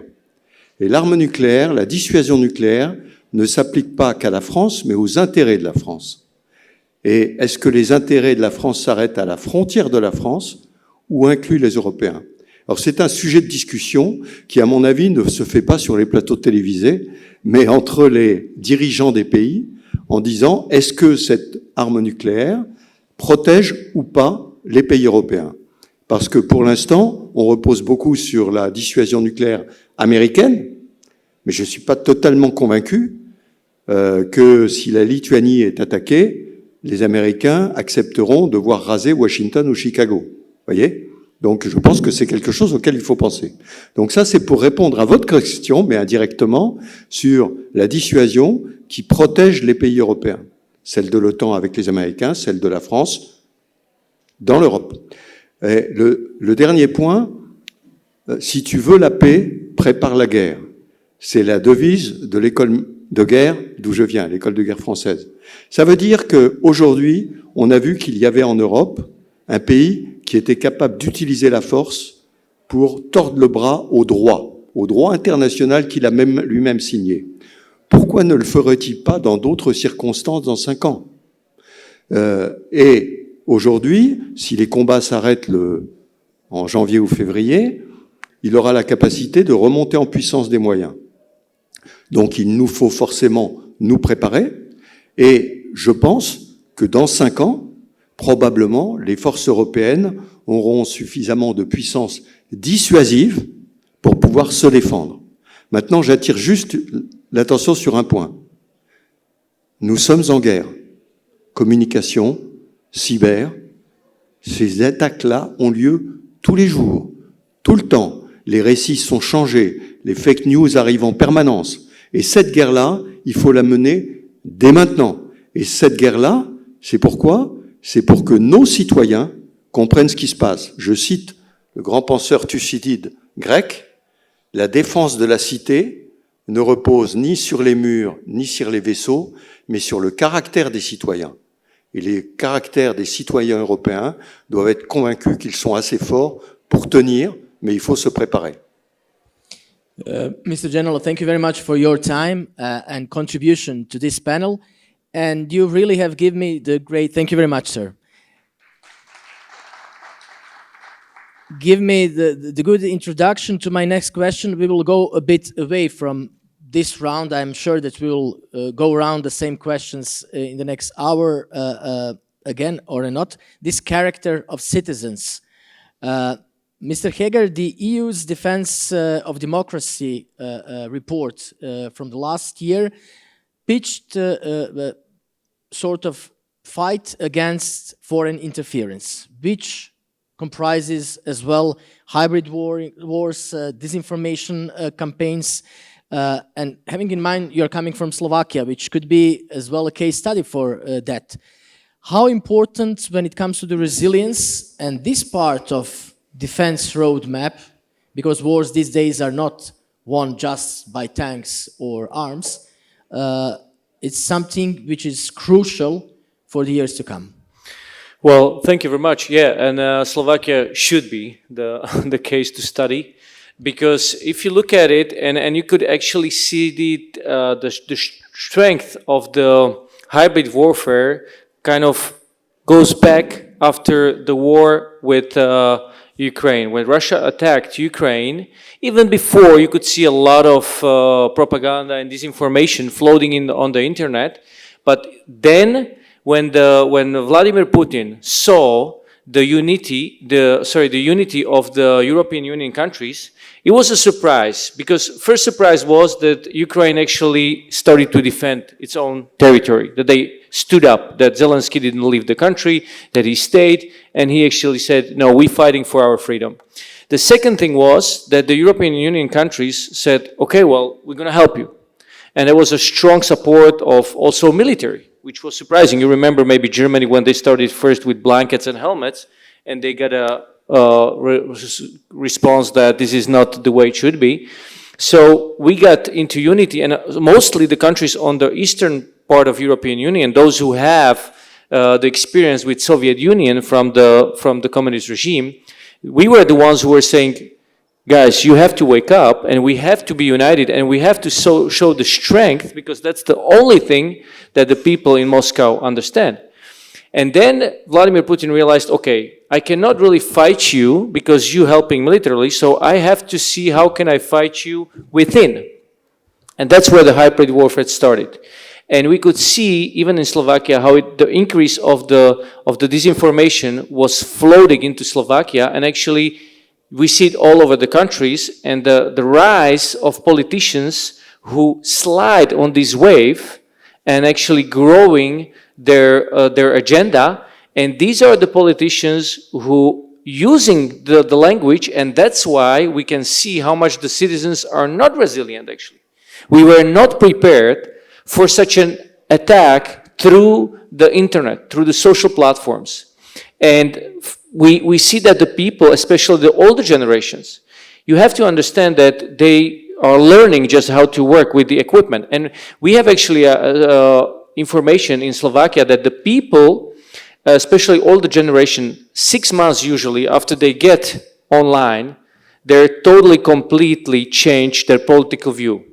Et l'arme nucléaire, la dissuasion nucléaire, ne s'applique pas qu'à la France, mais aux intérêts de la France. Et est-ce que les intérêts de la France s'arrêtent à la frontière de la France ou incluent les Européens? Alors c'est un sujet de discussion qui, à mon avis, ne se fait pas sur les plateaux télévisés, mais entre les dirigeants des pays, en disant est-ce que cette arme nucléaire protège ou pas les pays européens? Parce que pour l'instant, on repose beaucoup sur la dissuasion nucléaire américaine, mais je ne suis pas totalement convaincu que si la Lituanie est attaquée, les Américains accepteront de voir raser Washington ou Chicago. Voyez? Donc je pense que c'est quelque chose auquel il faut penser. Donc ça, c'est pour répondre à votre question, mais indirectement, sur la dissuasion qui protège les pays européens. Celle de l'OTAN avec les Américains, celle de la France dans l'Europe. Et le dernier point, si tu veux la paix, prépare la guerre. C'est la devise de l'école de guerre d'où je viens, l'école de guerre française. Ça veut dire qu'aujourd'hui, on a vu qu'il y avait en Europe un pays qui était capable d'utiliser la force pour tordre le bras au droit international qu'il a même lui-même signé. Pourquoi ne le ferait-il pas dans d'autres circonstances dans 5 ans? Et aujourd'hui, si les combats s'arrêtent en janvier ou février, il aura la capacité de remonter en puissance des moyens. Donc il nous faut forcément nous préparer, et je pense que dans 5 ans, probablement, les forces européennes auront suffisamment de puissance dissuasive pour pouvoir se défendre. Maintenant, j'attire juste l'attention sur un point. Nous sommes en guerre. Communication, cyber, ces attaques-là ont lieu tous les jours, tout le temps. Les récits sont changés, les fake news arrivent en permanence. Et cette guerre-là, il faut la mener dès maintenant. Et cette guerre-là, c'est pourquoi? C'est pour que nos citoyens comprennent ce qui se passe. Je cite le grand penseur Thucydide grec, « La défense de la cité ne repose ni sur les murs, ni sur les vaisseaux, mais sur le caractère des citoyens. » Et les caractères des citoyens européens doivent être convaincus qu'ils sont assez forts pour tenir, mais il faut se préparer. Mr. General, thank you very much for your time and contribution to this panel. And you really have given me the great, thank you very much, sir. Give me the good introduction to my next question. We will go a bit away from this round. I'm sure that we will go around the same questions in the next hour again or not. This character of citizens. Mr. Heger, the EU's Defense of Democracy report from the last year pitched sort of fight against foreign interference, which comprises as well hybrid wars, disinformation campaigns, and having in mind you're coming from Slovakia, which could be as well a case study for that. How important when it comes to the resilience and this part of defense roadmap, because wars these days are not won just by tanks or arms, it's something which is crucial for the years to come. Well, thank you very much. Yeah, and Slovakia should be the case to study, because if you look at it, and you could actually see the strength of the hybrid warfare kind of goes back after the war with Ukraine. When Russia attacked Ukraine, even before you could see a lot of propaganda and disinformation floating in on the internet. But then, when Vladimir Putin saw the unity of the European Union countries, it was a surprise, because first surprise was that Ukraine actually started to defend its own territory, that they stood up, that Zelensky didn't leave the country, that he stayed, and he actually said, no, we're fighting for our freedom. The second thing was that the European Union countries said, okay, well, we're going to help you. And there was a strong support of also military, which was surprising. You remember maybe Germany when they started first with blankets and helmets, and they got a response that this is not the way it should be. So we got into unity, and mostly the countries on the eastern part of European Union, those who have the experience with Soviet Union from the communist regime, we were the ones who were saying, guys, you have to wake up, and we have to be united, and we have to show the strength, because that's the only thing that the people in Moscow understand. And then Vladimir Putin realized, okay, I cannot really fight you because you're helping militarily, so I have to see how can I fight you within. And that's where the hybrid warfare started. And we could see, even in Slovakia, how the increase of the disinformation was floating into Slovakia, and actually we see it all over the countries, and the rise of politicians who slide on this wave and actually growing their agenda. And these are the politicians who using the language, and that's why we can see how much the citizens are not resilient, actually. We were not prepared for such an attack through the internet, through the social platforms. And we see that the people, especially the older generations, you have to understand that they are learning just how to work with the equipment. And we have actually information in Slovakia that the people, especially older generation, 6 months usually after they get online, they're totally, completely changed their political view,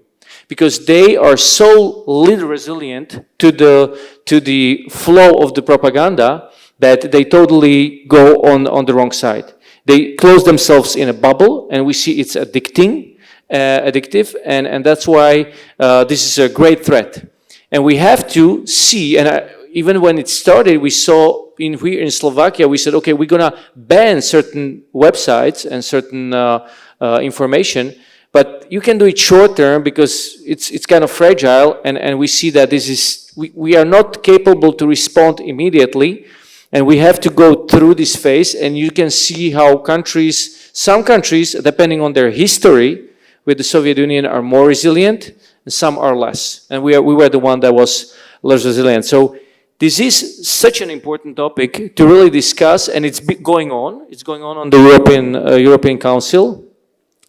because they are so little resilient to the flow of the propaganda that they totally go on the wrong side. They close themselves in a bubble, and we see it's addictive, and that's why this is a great threat. And we have to see, and even when it started, we saw here in Slovakia, we said, okay, we're going to ban certain websites and certain information, but you can do it short term because it's kind of fragile, and we see that we are not capable to respond immediately, and we have to go through this phase. And you can see how some countries, depending on their history with the Soviet Union, are more resilient, and some are less. And we were the one that was less resilient. So this is such an important topic to really discuss, and it's going on. It's going on the European Council.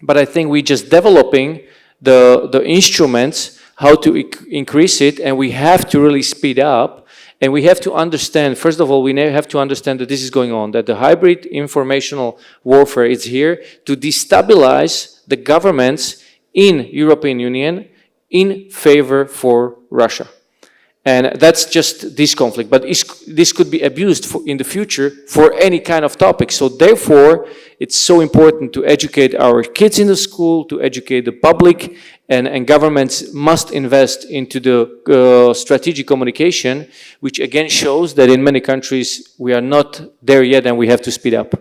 But I think we're just developing the instruments, how to increase it, and we have to really speed up. And we have to understand, first of all, we have to understand that this is going on, that the hybrid informational warfare is here to destabilize the governments in European Union in favor for Russia. And that's just this conflict. But this could be abused in the future for any kind of topic. So therefore, it's so important to educate our kids in the school, to educate the public, and governments must invest into the strategic communication, which again shows that in many countries we are not there yet and we have to speed up.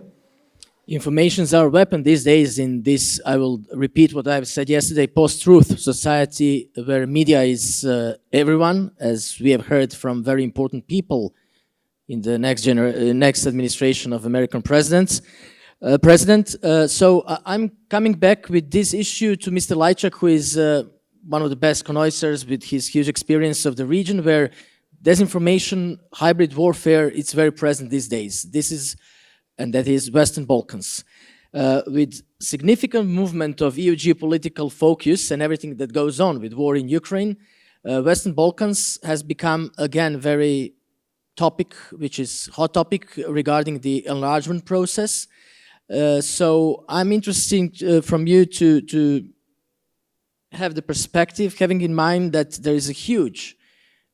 Information is our weapon these days. In this, I will repeat what I've said yesterday, post-truth society where media is everyone, as we have heard from very important people in the next administration of American president. So I'm coming back with this issue to Mr. Lajčák, who is one of the best connoisseurs with his huge experience of the region, where disinformation, hybrid warfare, it's very present these days. And that is Western Balkans. With significant movement of EU geopolitical focus and everything that goes on with war in Ukraine, Western Balkans has become again very topic, which is hot topic regarding the enlargement process. So I'm interested from you to have the perspective, having in mind that there is a huge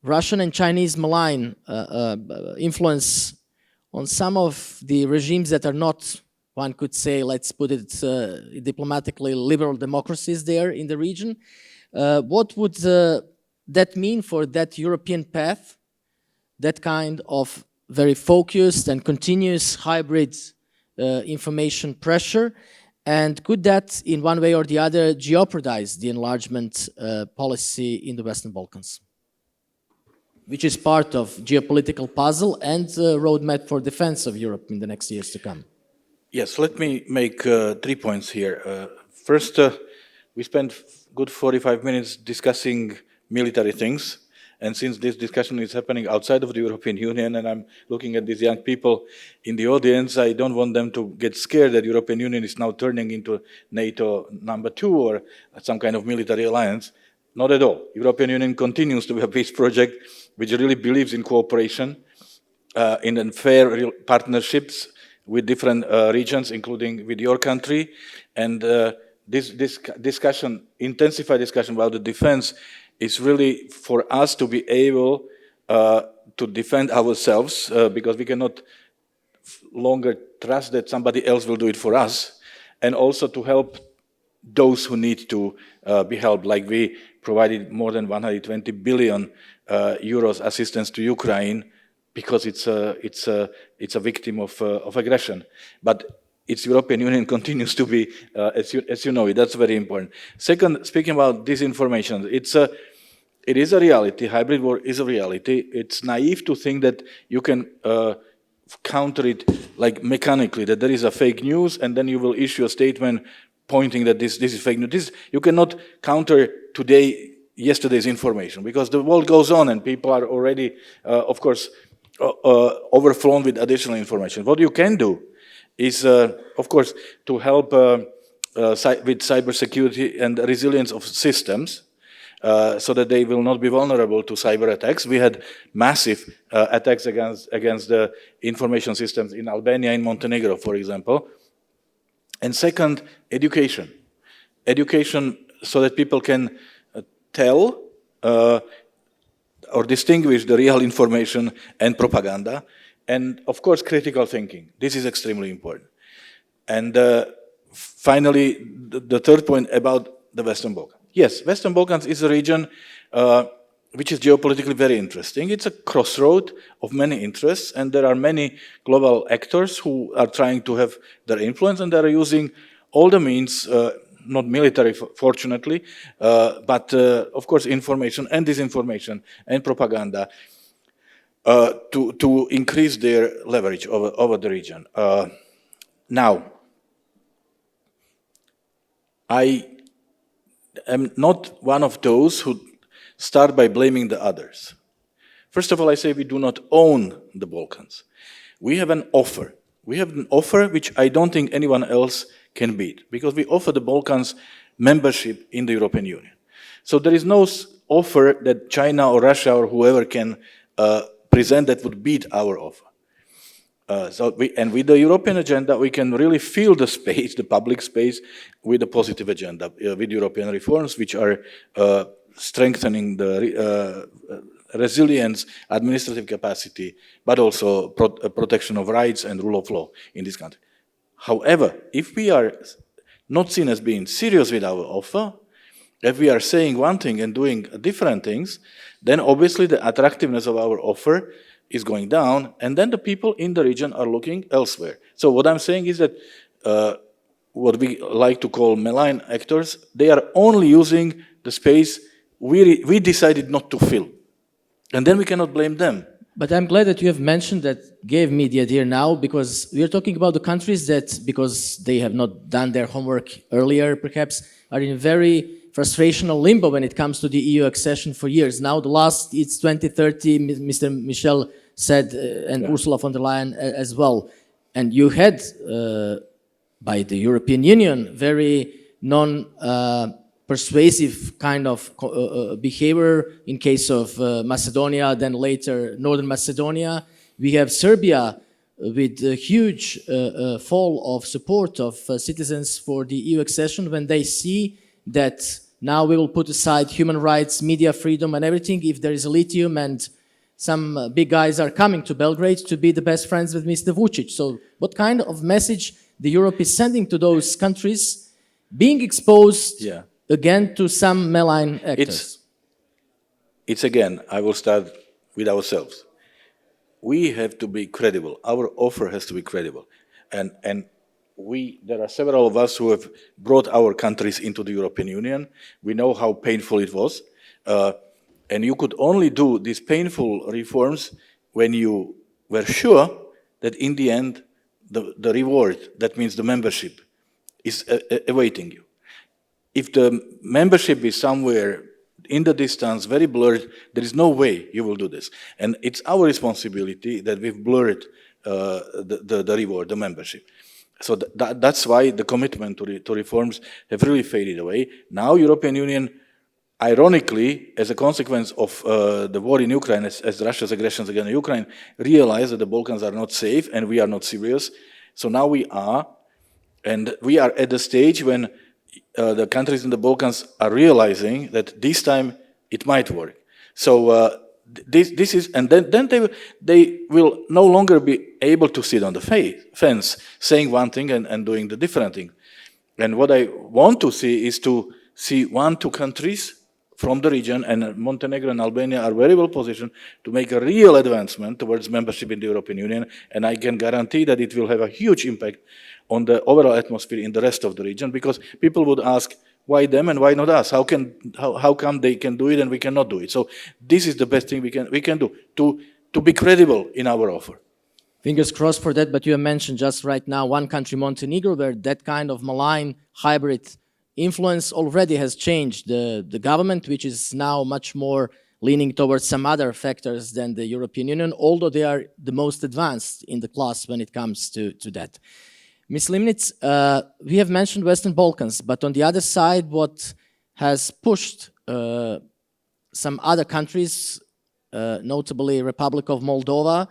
Russian and Chinese malign influence on some of the regimes that are not one could say, let's put it diplomatically, liberal democracies there in the region. What would that mean for that European path, that kind of very focused and continuous hybrid information pressure? And could that, in one way or the other, jeopardize the enlargement policy in the Western Balkans, which is part of geopolitical puzzle and roadmap for defense of Europe in the next years to come? Yes, let me make 3 points here. First, we spent good 45 minutes discussing military things. And since this discussion is happening outside of the European Union, and I'm looking at these young people in the audience, I don't want them to get scared that the European Union is now turning into NATO #2 or some kind of military alliance. Not at all. European Union continues to be a peace project which really believes in cooperation, in fair partnerships with different regions, including with your country. And this discussion, intensified discussion about the defense, is really for us to be able to defend ourselves, because we cannot longer trust that somebody else will do it for us, and also to help those who need to be helped, like we provided more than 120 billion euros assistance to Ukraine because it's a victim of aggression. But its European Union continues to be, as you know it, that's very important. Second, speaking about disinformation, it is a reality. Hybrid war is a reality. It's naive to think that you can counter it like mechanically, that there is a fake news and then you will issue a statement pointing that this is fake news. You cannot counter yesterday's information, because the world goes on and people are already, of course, overflown with additional information. What you can do is, of course, to help with cybersecurity and resilience of systems, so that they will not be vulnerable to cyber attacks. We had massive attacks against the information systems in Albania, in Montenegro, for example. And second, education. Education so that people can tell or distinguish the real information and propaganda. And of course, critical thinking. This is extremely important. And finally, the third point about the Western Balkans. Yes, Western Balkans is a region which is geopolitically very interesting. It's a crossroad of many interests, and there are many global actors who are trying to have their influence, and they are using all the means, not military, fortunately, but of course information and disinformation and propaganda to increase their leverage over the region. Now, I am not one of those who start by blaming the others. First of all, I say we do not own the Balkans. We have an offer. We have an offer which I don't think anyone else can beat, because we offer the Balkans membership in the European Union. So there is no offer that China or Russia or whoever can present that would beat our offer. And with the European agenda, we can really fill the space, the public space, with a positive agenda, with European reforms, which are strengthening the resilience, administrative capacity, but also protection of rights and rule of law in this country. However, if we are not seen as being serious with our offer, if we are saying one thing and doing different things, then obviously the attractiveness of our offer is going down, and then the people in the region are looking elsewhere. So what I'm saying is that what we like to call malign actors, they are only using the space we decided not to fill. And then we cannot blame them. But I'm glad that you have mentioned that, gave me the idea now, because we are talking about the countries that, because they have not done their homework earlier, perhaps, are in very frustrational limbo when it comes to the EU accession for years. Now, it's 2030, Mr. Michel said, and Ursula von der Leyen as well. And you had, by the European Union, very persuasive kind of behavior in case of Macedonia, then later Northern Macedonia. We have Serbia with a huge fall of support of citizens for the EU accession when they see that now we will put aside human rights, media freedom and everything if there is a lithium, and some big guys are coming to Belgrade to be the best friends with Mr. Vucic. So what kind of message the Europe is sending to those countries being exposed again to some malign actors? It's again, I will start with ourselves. We have to be credible. Our offer has to be credible. And there are several of us who have brought our countries into the European Union. We know how painful it was. And you could only do these painful reforms when you were sure that in the end, the reward, that means the membership, is awaiting you. If the membership is somewhere in the distance, very blurred, there is no way you will do this. And it's our responsibility that we've blurred the reward, the membership. So that's why the commitment to reforms have really faded away. Now European Union, ironically, as a consequence of the war in Ukraine, as Russia's aggressions against Ukraine, realized that the Balkans are not safe and we are not serious. So now we are, and we are at the stage when the countries in the Balkans are realizing that this time it might work. So this is, and then they will no longer be able to sit on the fence, saying one thing and doing the different thing. And what I want to see is to see 1-2 countries from the region, and Montenegro and Albania are very well positioned to make a real advancement towards membership in the European Union, and I can guarantee that it will have a huge impact on the overall atmosphere in the rest of the region, because people would ask, why them and why not us? How come they can do it and we cannot do it? So this is the best thing we can do, to be credible in our offer. Fingers crossed for that, but you have mentioned just right now one country, Montenegro, where that kind of malign hybrid influence already has changed the government, which is now much more leaning towards some other factors than the European Union, although they are the most advanced in the class when it comes to that. Ms. Limnitz, we have mentioned Western Balkans, but on the other side, what has pushed some other countries, notably Republic of Moldova,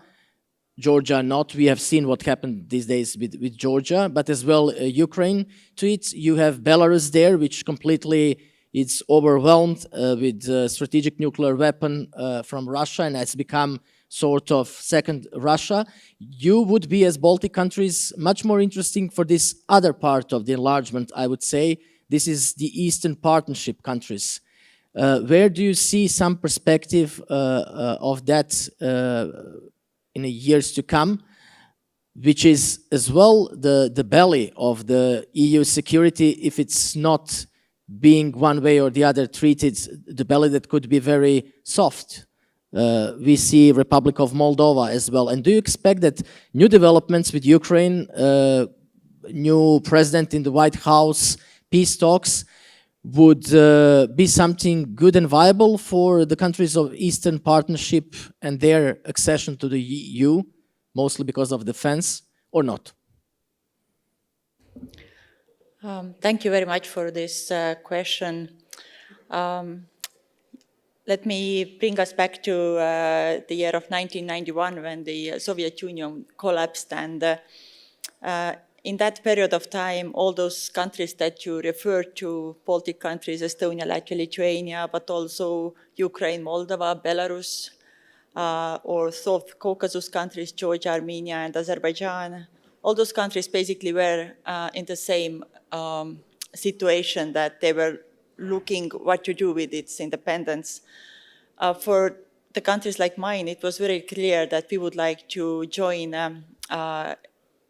Georgia not, we have seen what happened these days with Georgia, but as well Ukraine to it. You have Belarus there, which completely is overwhelmed with strategic nuclear weapon from Russia, and has become sort of second Russia. You would be, as Baltic countries, much more interesting for this other part of the enlargement, I would say. This is the Eastern Partnership countries. Where do you see some perspective of that in the years to come, which is as well the belly of the EU security, if it's not being one way or the other treated, the belly that could be very soft? We see Republic of Moldova as well. And do you expect that new developments with Ukraine, new president in the White House, peace talks, would be something good and viable for the countries of Eastern Partnership and their accession to the EU, mostly because of defense, or not? Thank you very much for this question. Let me bring us back to the year of 1991 when the Soviet Union collapsed, and in that period of time, all those countries that you referred to, Baltic countries, Estonia, Latvia, Lithuania, but also Ukraine, Moldova, Belarus, or South Caucasus countries, Georgia, Armenia, and Azerbaijan, all those countries basically were in the same situation, that they were looking what to do with its independence. For the countries like mine, it was very clear that we would like to join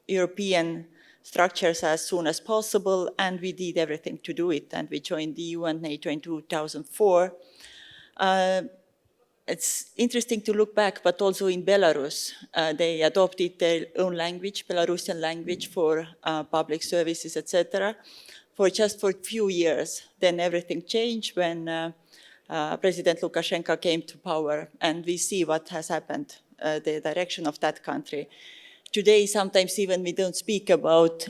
European structures as soon as possible, and we did everything to do it, and we joined the EU and NATO in 2004. It's interesting to look back, but also in Belarus, they adopted their own language, Belarusian language, for public services, etc., for a few years. Then everything changed when President Lukashenko came to power, and we see what has happened, the direction of that country. Today, sometimes even we don't speak about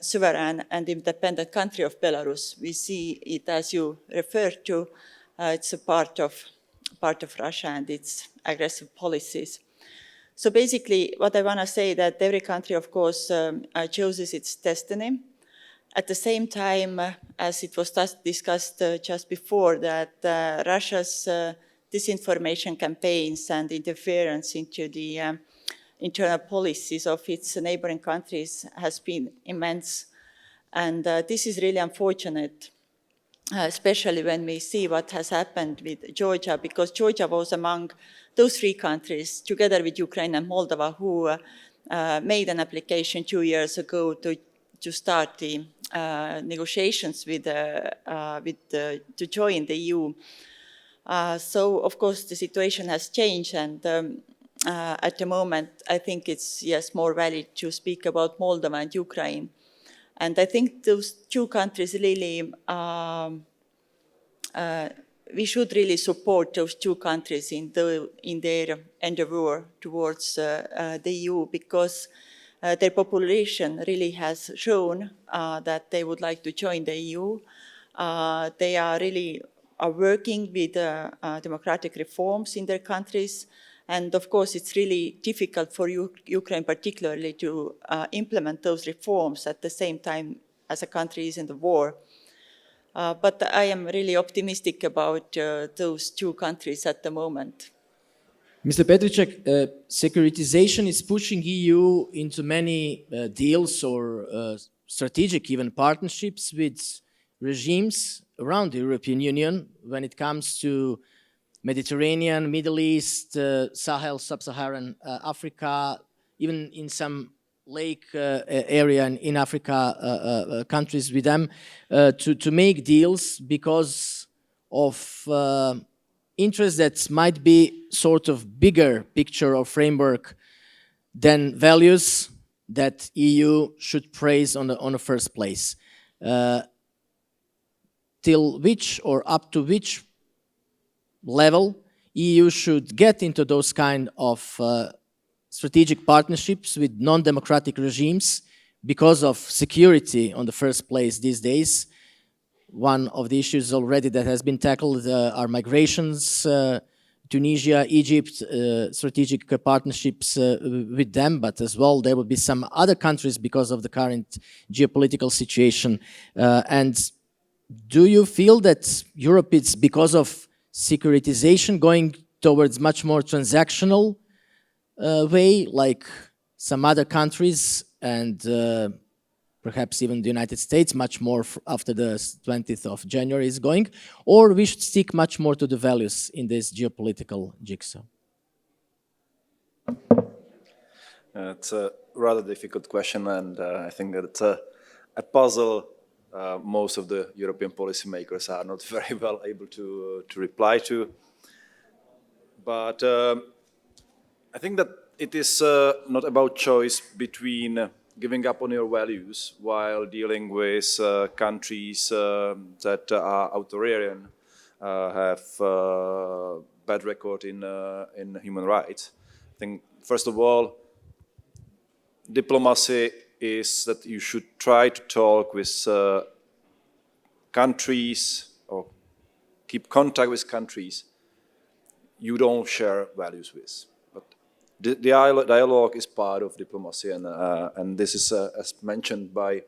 sovereign and independent country of Belarus. We see it, as you referred to, it's a part of Russia and its aggressive policies. So basically, what I want to say that every country, of course, chooses its destiny. At the same time, as it was discussed just before, that Russia's disinformation campaigns and interference into the internal policies of its neighboring countries has been immense. And this is really unfortunate, especially when we see what has happened with Georgia, because Georgia was among those three countries, together with Ukraine and Moldova, who made an application 2 years ago to start the negotiations to join the EU. So, of course, the situation has changed, and at the moment, I think it's, yes, more valid to speak about Moldova and Ukraine. And I think those two countries really, we should really support those two countries in their endeavor towards the EU, because their population really has shown that they would like to join the EU. They are really working with democratic reforms in their countries. And of course, it's really difficult for Ukraine particularly to implement those reforms at the same time as a country is in the war. But I am really optimistic about those two countries at the moment. Mr. Petricek, securitization is pushing EU into many deals or strategic even partnerships with regimes around the European Union when it comes to Mediterranean, Middle East, Sahel, Sub-Saharan Africa, even in some lake area in Africa, countries with them, to make deals because of interests that might be sort of bigger picture or framework than values that EU should praise on the first place. Till which or up to which level EU should get into those kind of strategic partnerships with non-democratic regimes because of security on the first place these days. One of the issues already that has been tackled are migrations, Tunisia, Egypt, strategic partnerships with them, but as well there will be some other countries because of the current geopolitical situation. And do you feel that Europe is, because of securitization, going towards much more transactional way, like some other countries and perhaps even the United States, much more after the 20th of January is going, or we should stick much more to the values in this geopolitical jigsaw? It's a rather difficult question, and I think that it's a puzzle most of the European policymakers are not very well able to reply to. But I think that it is not about choice between giving up on your values while dealing with countries that are authoritarian, have bad record in human rights. I think, first of all, diplomacy is that you should try to talk with countries or keep contact with countries you don't share values with. But the dialogue is part of diplomacy, and this is, as mentioned by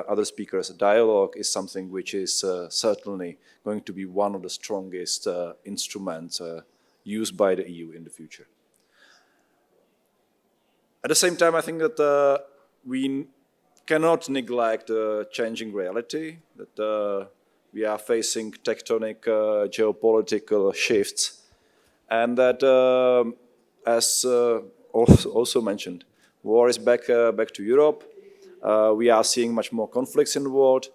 other speakers, dialogue is something which is certainly going to be one of the strongest instruments used by the EU in the future. At the same time, I think that we cannot neglect the changing reality, that we are facing tectonic geopolitical shifts, and that, as also mentioned, war is back to Europe. We are seeing much more conflicts in the world,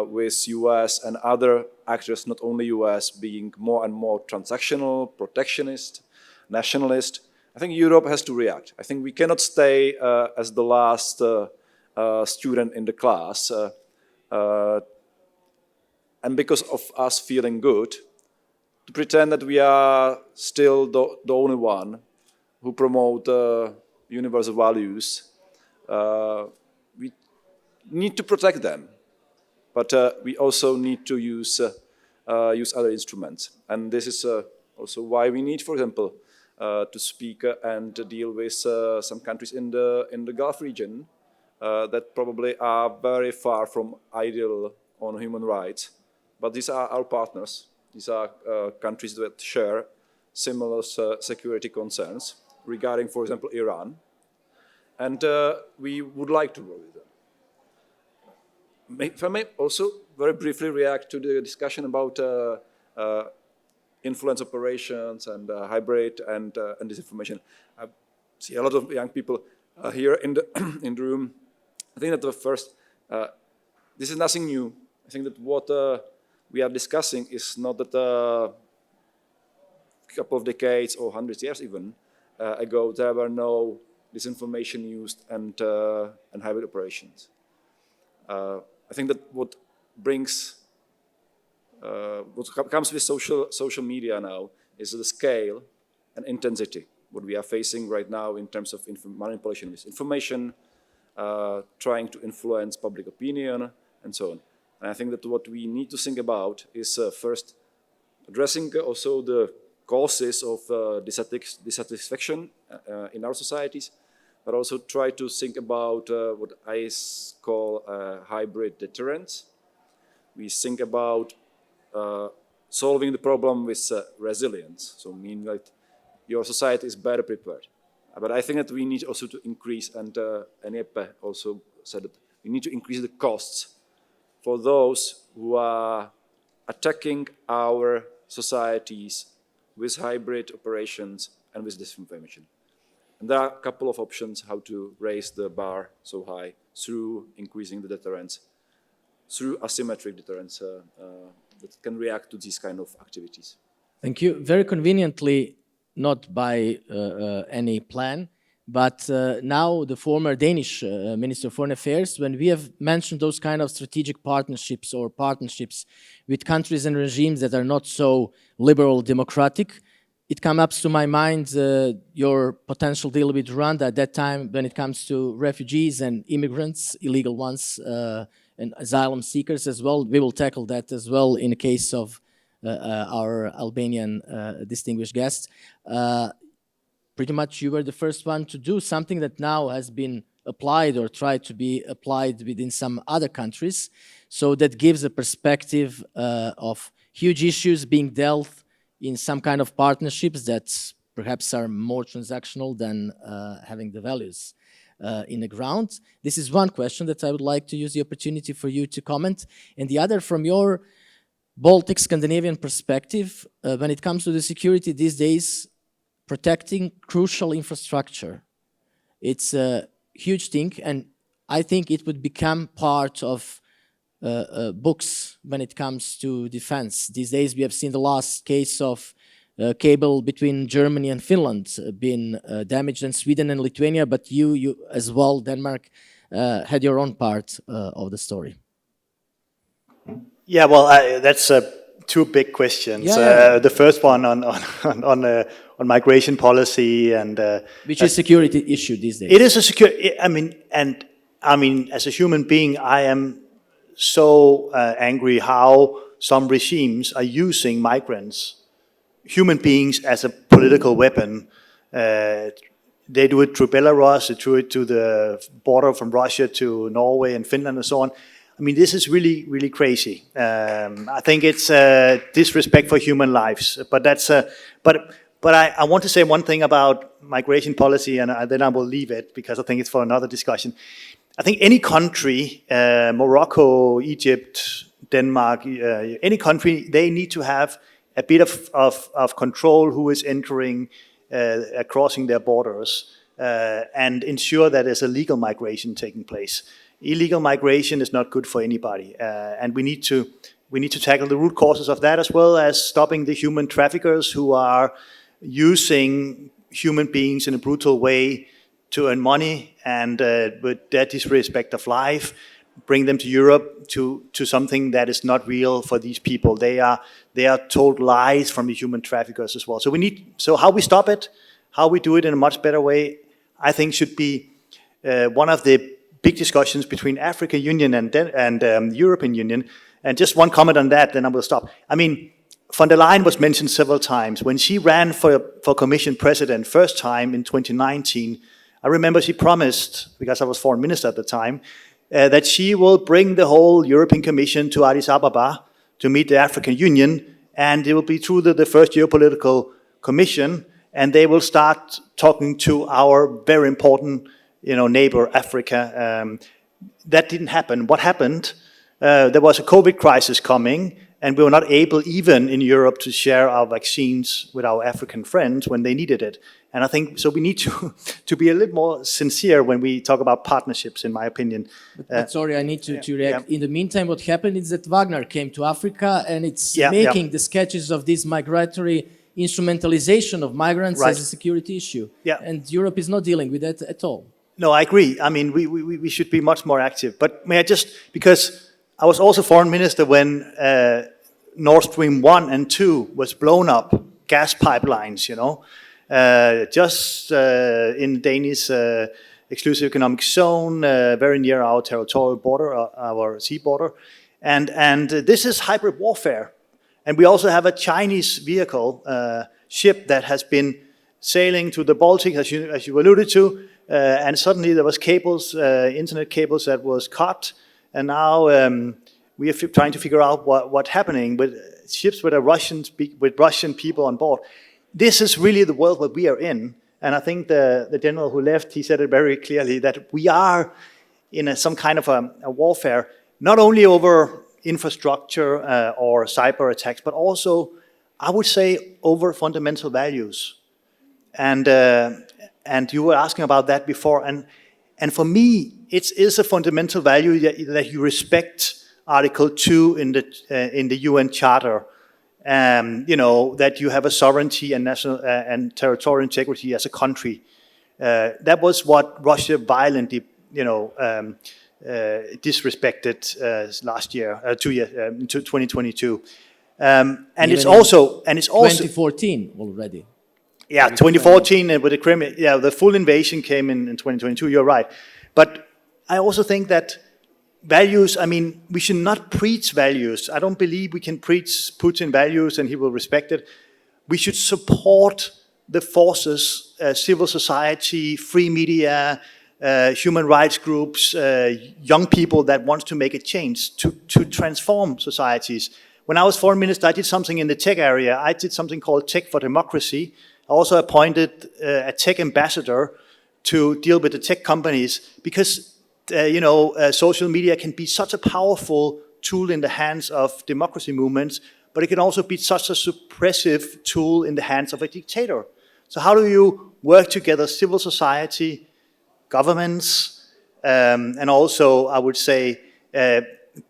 with US and other actors, not only US, being more and more transactional, protectionist, nationalist. I think Europe has to react. I think we cannot stay as the last student in the class, and because of us feeling good, to pretend that we are still the only one who promote universal values. We need to protect them, but we also need to use other instruments. And this is also why we need, for example, to speak and to deal with some countries in the Gulf region that probably are very far from ideal on human rights. But these are our partners. These are countries that share similar security concerns. regarding, for example, Iran. And we would like to work with them. If I may also very briefly react to the discussion about influence operations and hybrid and disinformation. I see a lot of young people here in the, in the room. I think that the first, this is nothing new. I think that what we are discussing is not that a couple of decades or hundreds of years even ago there were no disinformation used and hybrid operations. I think that what brings, what comes with social media now is the scale and intensity, what we are facing right now in terms of manipulation with information, trying to influence public opinion, and so on. And I think that what we need to think about is first addressing also the causes of dissatisfaction in our societies, but also try to think about what I call hybrid deterrence. We think about solving the problem with resilience, so meaning that your society is better prepared. But I think that we need also to increase, and Epe also said that we need to increase the costs for those who are attacking our societies with hybrid operations and with disinformation. And there are a couple of options how to raise the bar so high through increasing the deterrence, through asymmetric deterrence that can react to these kind of activities. Thank you. Very conveniently, not by any plan, but now the former Danish Minister of Foreign Affairs, when we have mentioned those kind of strategic partnerships or partnerships with countries and regimes that are not so liberal democratic, it comes up to my mind your potential deal with Rwanda at that time when it comes to refugees and immigrants, illegal ones, and asylum seekers as well. We will tackle that as well in the case of our Albanian distinguished guest. Pretty much you were the first one to do something that now has been applied or tried to be applied within some other countries. So that gives a perspective of huge issues being dealt in some kind of partnerships that perhaps are more transactional than having the values in the ground. This is one question that I would like to use the opportunity for you to comment. And the other, from your Baltic Scandinavian perspective, when it comes to the security these days, protecting crucial infrastructure, it's a huge thing, and I think it would become part of books when it comes to defense. These days we have seen the last case of cable between Germany and Finland being damaged, and Sweden and Lithuania, but you as well, Denmark, had your own part of the story. Yeah, well, that's two big questions. The first one on migration policy and which is security issue these days. It is a security. I mean, as a human being, I am so angry how some regimes are using migrants, human beings, as a political weapon. They do it through Belarus, they do it to the border from Russia to Norway and Finland and so on. I mean, this is really, really crazy. I think it's disrespect for human lives. But that's but I want to say one thing about migration policy, and then I will leave it because I think it's for another discussion. I think any country, Morocco, Egypt, Denmark, any country, they need to have a bit of control who is entering, crossing their borders, and ensure that there's a legal migration taking place. Illegal migration is not good for anybody, and we need to tackle the root causes of that, as well as stopping the human traffickers who are using human beings in a brutal way to earn money, and with that disrespect of life, bring them to Europe to something that is not real for these people. They are told lies from the human traffickers as well. So how we stop it, how we do it in a much better way, I think should be one of the big discussions between African Union and European Union. And just one comment on that, then I will stop. I mean, von der Leyen was mentioned several times. When she ran for Commission President first time in 2019, I remember she promised, because I was foreign minister at the time, that she will bring the whole European Commission to Addis Ababa to meet the African Union, and it will be through the first Geopolitical Commission, and they will start talking to our very important, neighbor, Africa. That didn't happen. What happened? There was a COVID crisis coming, and we were not able, even in Europe, to share our vaccines with our African friends when they needed it. And I think, so we need to be a little more sincere when we talk about partnerships, in my opinion. But sorry, I need to react. In the meantime, what happened is that Wagner came to Africa, and it's making the sketches of this migratory instrumentalization of migrants as a security issue. And Europe is not dealing with that at all. No, I agree. I mean, we should be much more active. But may I just, because I was also foreign minister when Nord Stream 1 and 2 was blown up, gas pipelines, just in Danish exclusive economic zone, very near our territorial border, our sea border. And this is hybrid warfare. And we also have a Chinese vehicle, ship that has been sailing to the Baltic, as you alluded to, and suddenly there was cables, internet cables that was cut, and now we are trying to figure out what's happening with ships with Russian people on board. This is really the world that we are in, and I think the general who left, he said it very clearly, that we are in some kind of a warfare, not only over infrastructure or cyber attacks, but also, I would say, over fundamental values. And you were asking about that before, and for me, it is a fundamental value that you respect Article 2 in the UN Charter. That you have a sovereignty and national and territorial integrity as a country. That was what Russia violently, disrespected last year, 2022. And it's also 2014 already. Yeah, 2014 with the Crimea. The full invasion came in 2022. You're right, but I also think that values. I mean, we should not preach values. I don't believe we can preach Putin values and he will respect it. We should support the forces, civil society, free media, human rights groups, young people that want to make a change to transform societies. When I was foreign minister, I did something in the tech area. I did something called Tech for Democracy. I also appointed a tech ambassador to deal with the tech companies because, social media can be such a powerful tool in the hands of democracy movements, but it can also be such a suppressive tool in the hands of a dictator. So how do you work together, civil society, governments, and also, I would say,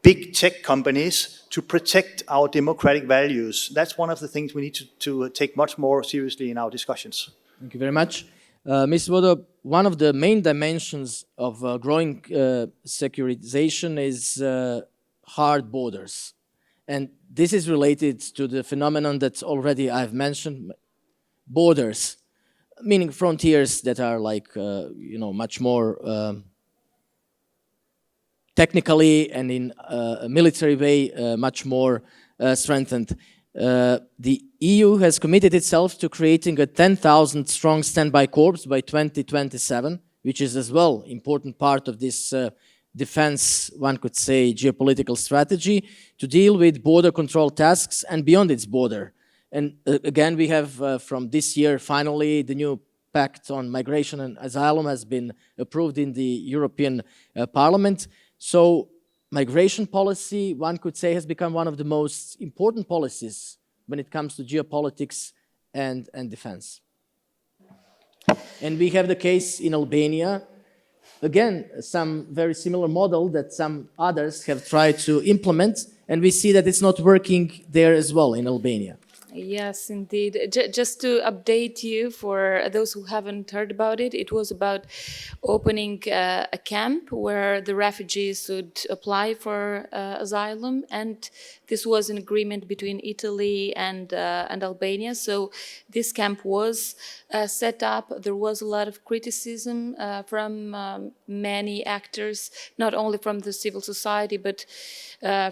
big tech companies to protect our democratic values? That's one of the things we need to take much more seriously in our discussions. Thank you very much. Ms. Wodo, one of the main dimensions of growing securitization is hard borders. And this is related to the phenomenon that already I've mentioned, borders, meaning frontiers that are like, much more technically and in a military way, much more strengthened. The EU has committed itself to creating a 10,000 strong standby corps by 2027, which is as well important part of this defense, one could say, geopolitical strategy to deal with border control tasks and beyond its border. And again, we have from this year, finally, the new Pact on Migration and Asylum has been approved in the European Parliament. So migration policy, one could say, has become one of the most important policies when it comes to geopolitics and defense. And we have the case in Albania. Again, some very similar model that some others have tried to implement, and we see that it's not working there as well in Albania. Yes, indeed. Just to update you, for those who haven't heard about it, it was about opening a camp where the refugees would apply for asylum, and this was an agreement between Italy and Albania. So this camp was set up. There was a lot of criticism from many actors, not only from the civil society, but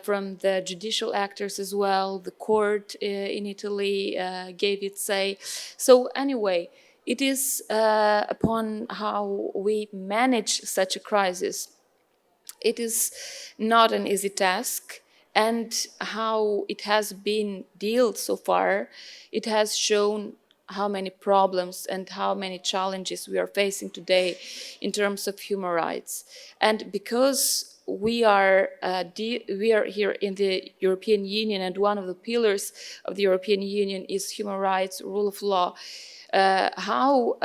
from the judicial actors as well. The court in Italy gave its say. So anyway, it is upon how we manage such a crisis. It is not an easy task, and how it has been dealt so far, it has shown how many problems and how many challenges we are facing today in terms of human rights. And because we are here in the European Union, and one of the pillars of the European Union is human rights, rule of law, how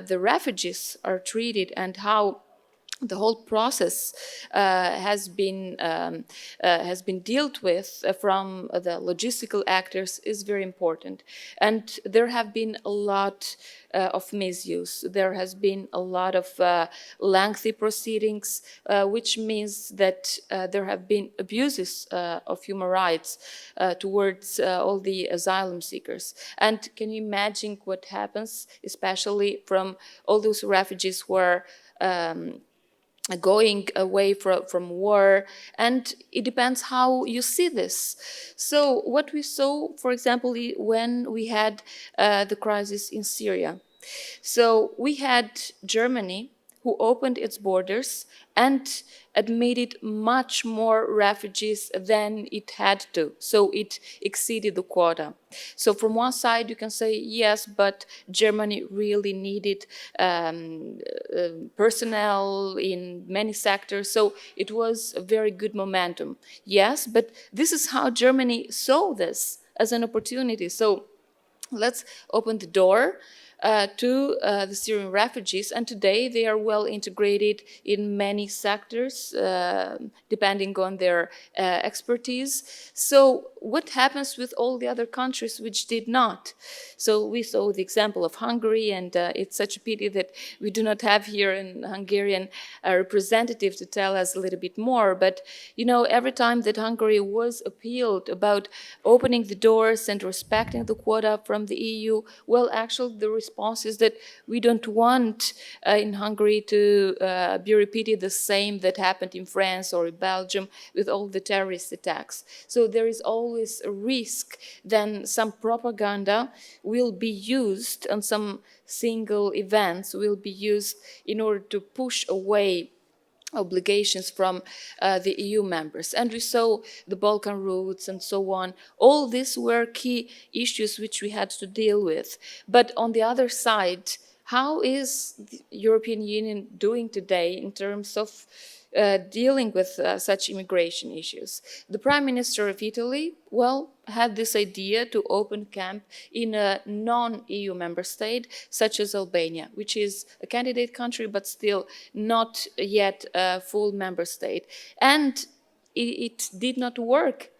the refugees are treated and how the whole process has been dealt with from the logistical actors is very important. And there have been a lot of misuse. There has been a lot of lengthy proceedings, which means that there have been abuses of human rights towards all the asylum seekers. And can you imagine what happens, especially from all those refugees who are going away from war, and it depends how you see this. So what we saw, for example, when we had the crisis in Syria. So we had Germany who opened its borders and admitted much more refugees than it had to. So it exceeded the quota. So from one side you can say, yes, but Germany really needed personnel in many sectors. So it was a very good momentum. Yes, but this is how Germany saw this, as an opportunity. So let's open the door to the Syrian refugees, and today they are well integrated in many sectors, depending on their expertise. So what happens with all the other countries which did not? So we saw the example of Hungary, and it's such a pity that we do not have here an Hungarian representative to tell us a little bit more. But you know, every time that Hungary was appealed about opening the doors and respecting the quota from the EU, well, actually the response is that we don't want in Hungary to be repeated the same that happened in France or in Belgium with all the terrorist attacks. So there is always a risk then some propaganda will be used, and some single events will be used in order to push away obligations from the EU members. And we saw the Balkan routes and so on. All these were key issues which we had to deal with. But on the other side, how is the European Union doing today in terms of dealing with such immigration issues? The Prime Minister of Italy, well, had this idea to open camp in a non-EU member state, such as Albania, which is a candidate country, but still not yet a full member state. And it did not work.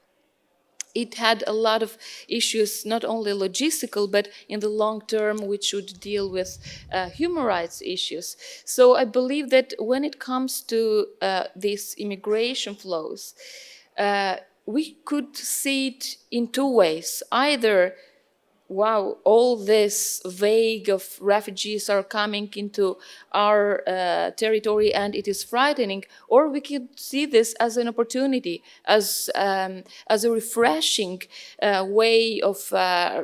It had a lot of issues, not only logistical, but in the long term, which should deal with human rights issues. So I believe that when it comes to these immigration flows, we could see it in two ways. Either, wow, all this vague of refugees are coming into our territory and it is frightening, or we could see this as an opportunity, as a refreshing way of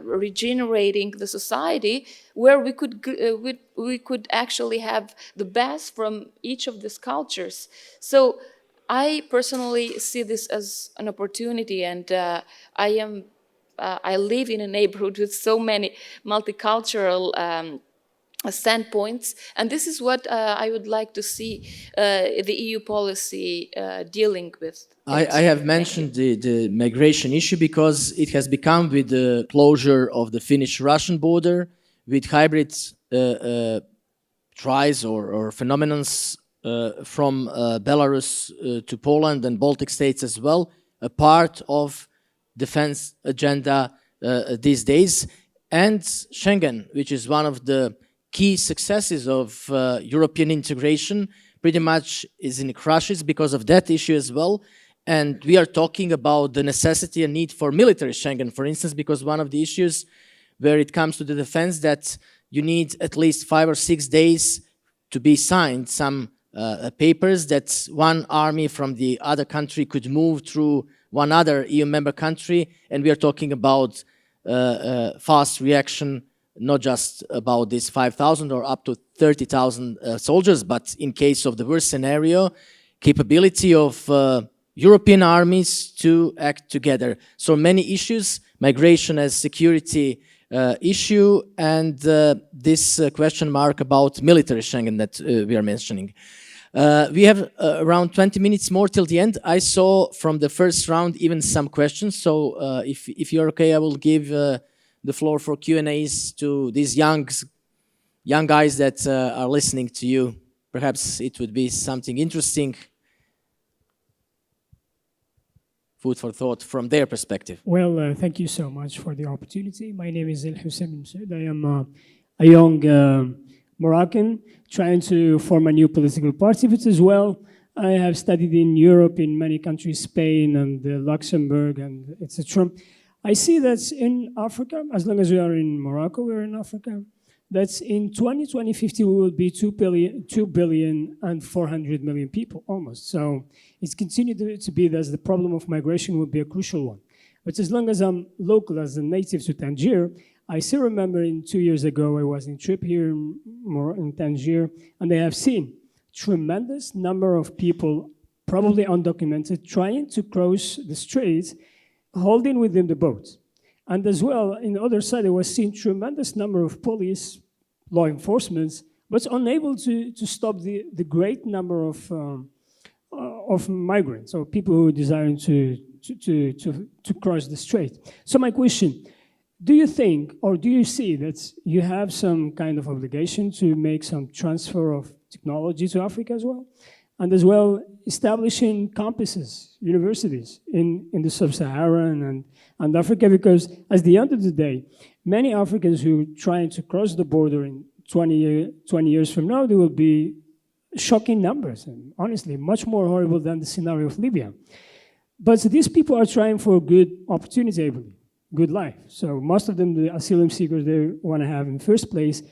regenerating the society, where we could actually have the best from each of these cultures. So I personally see this as an opportunity, and I live in a neighborhood with so many multicultural standpoints, and this is what I would like to see the EU policy dealing with. I have mentioned the migration issue because it has become, with the closure of the Finnish-Russian border, with hybrid tries or phenomenons from Belarus to Poland and Baltic states as well, a part of defense agenda these days, and Schengen, which is one of the key successes of European integration, pretty much is in crashes because of that issue as well. And we are talking about the necessity and need for military Schengen, for instance, because one of the issues where it comes to the defense, that you need at least 5 or 6 days to be signed some papers that one army from the other country could move through one other EU member country, and we are talking about fast reaction, not just about this 5,000 or up to 30,000 soldiers, but in case of the worst scenario, capability of European armies to act together. So many issues, migration as security issue and this question mark about military Schengen that we are mentioning. We have around 20 minutes more till the end. I saw from the first round even some questions, so if you're okay, I will give the floor for Q&As to these young guys that are listening to you. Perhaps it would be something interesting, food for thought from their perspective. Well, thank you so much for the opportunity. My name is H.E.Mr. I am a young Moroccan trying to form a new political party, but as well, I have studied in Europe, in many countries, Spain and Luxembourg and etc. I see that in Africa, as long as we are in Morocco, we're in Africa, that in 2050 we will be 2 billion and 400 million people, almost. So it's continued to be that the problem of migration will be a crucial one. But as long as I'm local, as a native to Tangier, I still remember 2 years ago I was in trip here in Tangier, and I have seen tremendous number of people, probably undocumented, trying to cross the strait, holding with them the boat. And as well, in the other side, I was seeing tremendous number of police, law enforcement, but unable to stop the great number of migrants or people who are desiring to cross the strait. So my question, do you think, or do you see that you have some kind of obligation to make some transfer of technology to Africa as well? And as well, establishing campuses, universities in the sub-Saharan and Africa, because at the end of the day, many Africans who are trying to cross the border in 20 years from now, there will be shocking numbers, and honestly, much more horrible than the scenario of Libya. But these people are trying for a good opportunity, I believe, good life. So most of them, the asylum seekers, they want to have in the first place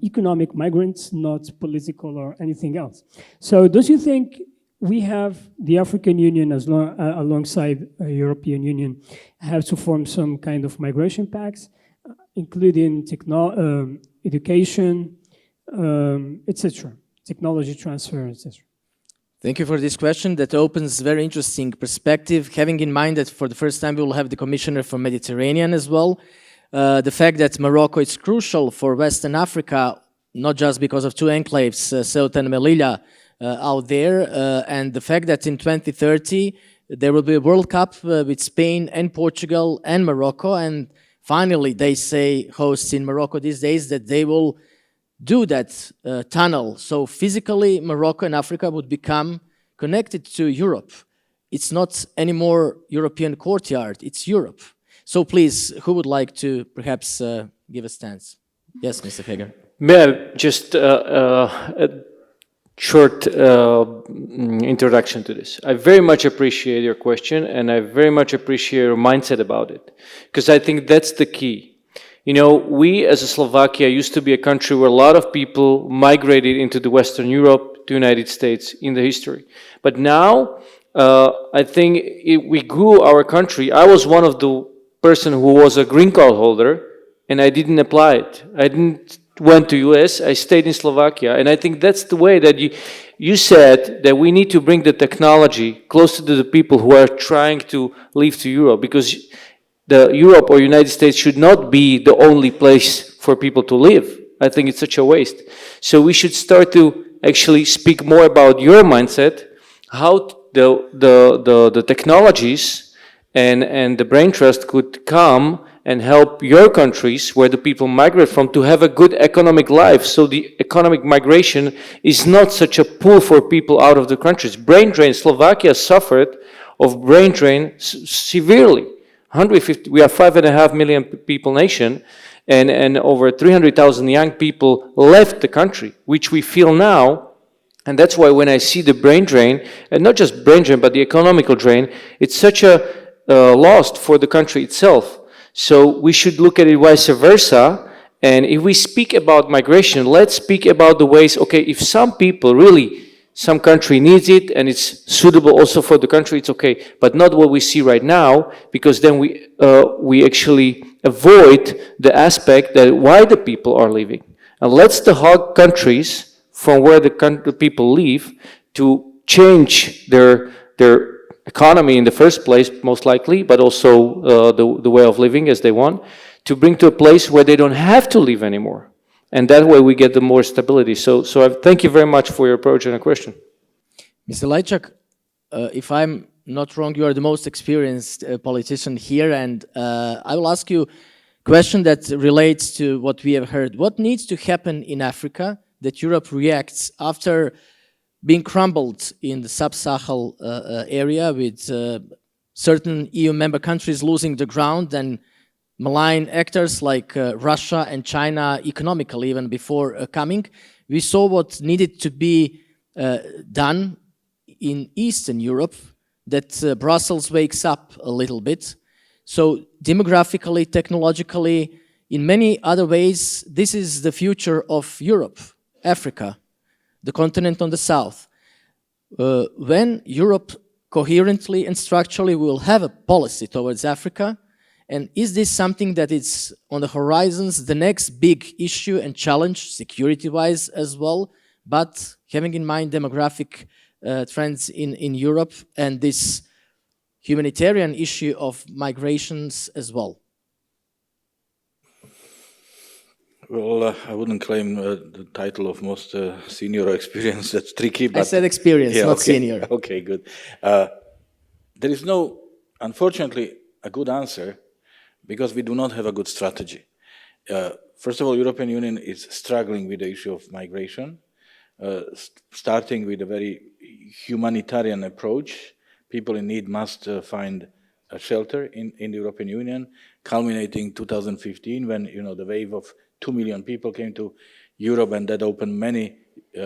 economic migrants, not political or anything else. So don't you think we have the African Union alongside the European Union have to form some kind of migration pacts, including education, etc., technology transfer, etc.? Thank you for this question that opens very interesting perspective, having in mind that for the first time we will have the Commissioner for Mediterranean as well. The fact that Morocco is crucial for Western Africa, not just because of two enclaves, Ceuta and Melilla, out there, and the fact that in 2030 there will be a World Cup with Spain and Portugal and Morocco, and finally they say, hosts in Morocco these days, that they will do that tunnel. So physically Morocco and Africa would become connected to Europe. It's not anymore European courtyard, it's Europe. So please, who would like to perhaps give a stance? Yes, Mr. Heger. Well, just a short introduction to this. I very much appreciate your question, and I very much appreciate your mindset about it, because I think that's the key. You know, we as a Slovakia used to be a country where a lot of people migrated into the Western Europe, to the United States in the history. But now, I think we grew our country. I was one of the person who was a green card holder, and I didn't apply it. I didn't went to US, I stayed in Slovakia, and I think that's the way that you said that we need to bring the technology closer to the people who are trying to leave to Europe, because the Europe or United States should not be the only place for people to live. I think it's such a waste. So we should start to actually speak more about your mindset, how the technologies and the brain trust could come and help your countries where the people migrate from to have a good economic life. So the economic migration is not such a pull for people out of the countries. Brain drain, Slovakia suffered of brain drain severely. 150, we are 5.5 million people nation, and over 300,000 young people left the country, which we feel now. And that's why when I see the brain drain, and not just brain drain, but the economical drain, it's such a loss for the country itself. So we should look at it vice versa. And if we speak about migration, let's speak about the ways, okay, if some people really, some country needs it and it's suitable also for the country, it's okay. But not what we see right now, because then we actually avoid the aspect that why the people are leaving. And let's the hug countries from where the people leave to change their economy in the first place, most likely, but also the way of living as they want, to bring to a place where they don't have to leave anymore. And that way we get the more stability. So I thank you very much for your approach and a question. Mr. Lajčák, if I'm not wrong, you are the most experienced politician here, and I will ask you a question that relates to what we have heard. What needs to happen in Africa that Europe reacts after being crumbled in the sub-Sahel area with certain EU member countries losing the ground and malign actors like Russia and China economically even before coming? We saw what needed to be done in Eastern Europe, that Brussels wakes up a little bit. So demographically, technologically, in many other ways, this is the future of Europe, Africa, the continent on the south. When Europe coherently and structurally will have a policy towards Africa, and is this something that is on the horizons, the next big issue and challenge, security-wise as well, but having in mind demographic trends in Europe and this humanitarian issue of migrations as well? Well, I wouldn't claim the title of most senior or experienced. That's tricky. But I said experience, yeah, not okay. senior. Okay, good. There is no, unfortunately, a good answer because we do not have a good strategy. First of all, European Union is struggling with the issue of migration, starting with a very humanitarian approach. People in need must find a shelter in the European Union, culminating 2015 when the wave of 2 million people came to Europe, and that opened many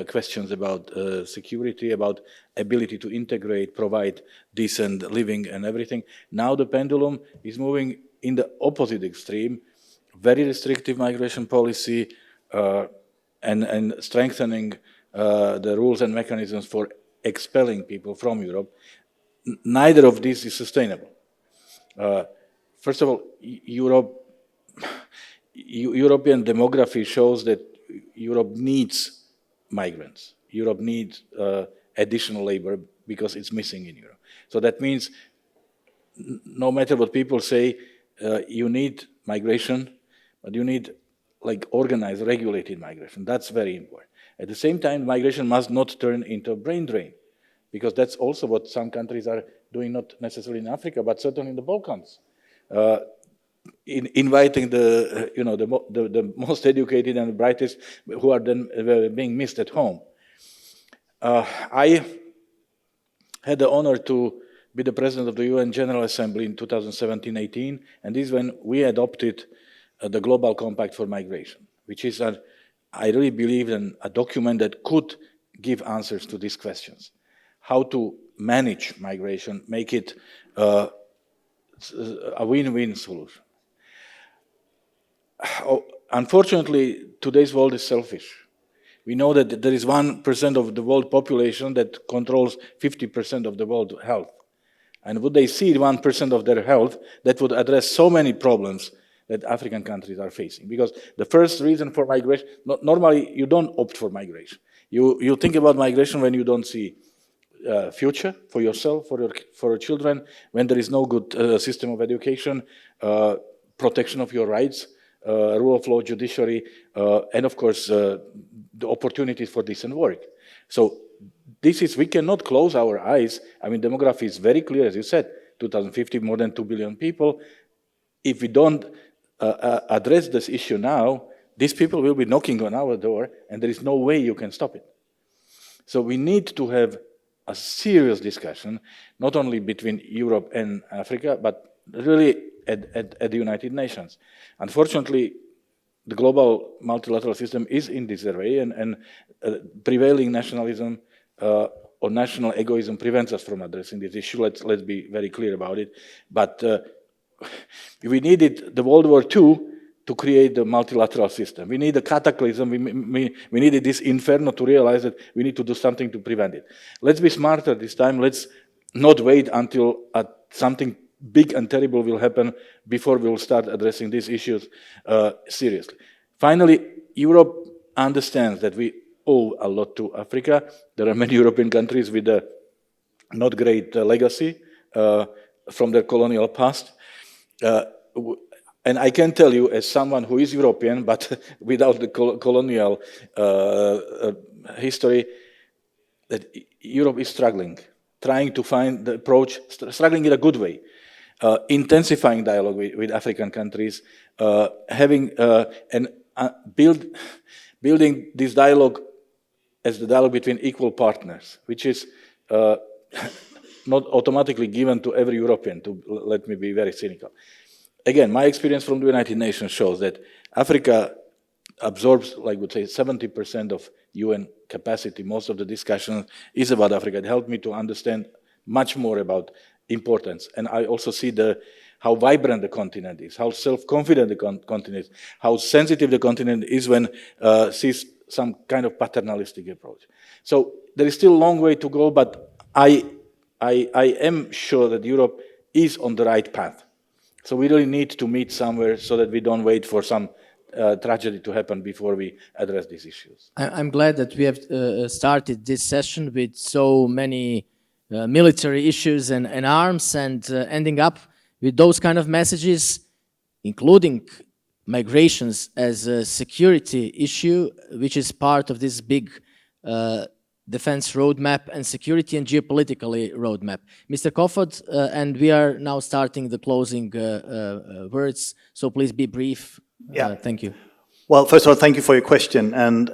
questions about security, about ability to integrate, provide decent living and everything. Now the pendulum is moving in the opposite extreme, very restrictive migration policy and strengthening the rules and mechanisms for expelling people from Europe. Neither of these is sustainable. First of all, European demography shows that Europe needs migrants. Europe needs additional labor because it's missing in Europe. So that means no matter what people say, you need migration, but you need organized, regulated migration. That's very important. At the same time, migration must not turn into a brain drain, because that's also what some countries are doing, not necessarily in Africa, but certainly in the Balkans. Inviting the most educated and the brightest, who are then being missed at home. I had the honor to be the president of the UN General Assembly in 2017-18, and this is when we adopted the Global Compact for Migration, which is, I really believe, a document that could give answers to these questions. How to manage migration, make it a win-win solution. Unfortunately, today's world is selfish. We know that there is 1% of the world population that controls 50% of the world health. And would they see 1% of their health, that would address so many problems that African countries are facing. Because the first reason for migration, normally you don't opt for migration. You think about migration when you don't see future for yourself, for your children, when there is no good system of education, protection of your rights, rule of law, judiciary, and of course the opportunities for decent work. So we cannot close our eyes. I mean, demography is very clear, as you said, 2050, more than 2 billion people. If we don't address this issue now, these people will be knocking on our door, and there is no way you can stop it. So we need to have a serious discussion, not only between Europe and Africa, but really at the United Nations. Unfortunately, the global multilateral system is in disarray, and prevailing nationalism or national egoism prevents us from addressing this issue. Let's be very clear about it. But we needed the World War II to create the multilateral system. We need a cataclysm. We needed this inferno to realize that we need to do something to prevent it. Let's be smarter this time. Let's not wait until something big and terrible will happen before we will start addressing these issues seriously. Finally, Europe understands that we owe a lot to Africa. There are many European countries with a not great legacy from their colonial past. And I can tell you, as someone who is European, but without the colonial history, that Europe is struggling, trying to find the approach, struggling in a good way, intensifying dialogue with African countries, having and building this dialogue as the dialogue between equal partners, which is not automatically given to every European, to let me be very cynical. Again, my experience from the United Nations shows that Africa absorbs, like would say, 70% of UN capacity. Most of the discussion is about Africa. It helped me to understand much more about importance. And I also see how vibrant the continent is, how self-confident the continent is, how sensitive the continent is when sees some kind of paternalistic approach. So there is still a long way to go, but I am sure that Europe is on the right path. So we really need to meet somewhere so that we don't wait for some tragedy to happen before we address these issues. I'm glad that we have started this session with so many military issues and arms, and ending up with those kind of messages, including migrations as a security issue, which is part of this big defense roadmap and security and geopolitical roadmap. Mr. Kofod, and we are now starting the closing words, so please be brief. Yeah. Thank you. Well, first of all, thank you for your question. And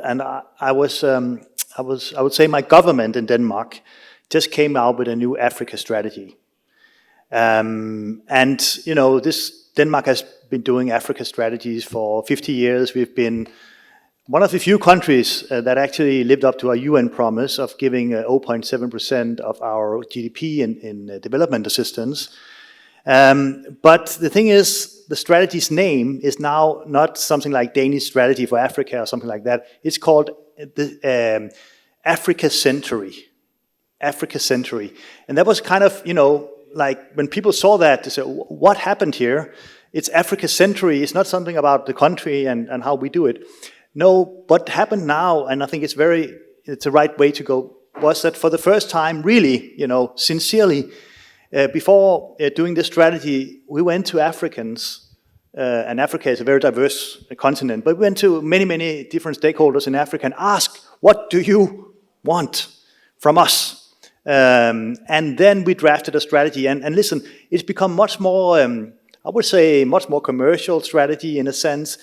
I would say my government in Denmark just came out with a new Africa strategy. And you know, Denmark has been doing Africa strategies for 50 years. We've been one of the few countries that actually lived up to our UN promise of giving 0.7% of our GDP in development assistance. But the thing is, the strategy's name is now not something like Danish strategy for Africa or something like that. It's called the Africa Century. Africa Century. And that was kind of, you know, like when people saw that, they said, what happened here? It's Africa Century. It's not something about the country and how we do it. No, what happened now, and I think it's the right way to go, was that for the first time, really, you know, sincerely, before doing this strategy, we went to Africans, and Africa is a very diverse continent, but we went to many, many different stakeholders in Africa and asked, what do you want from us? And then we drafted a strategy, and listen, it's become much more, I would say, much more commercial strategy in a sense,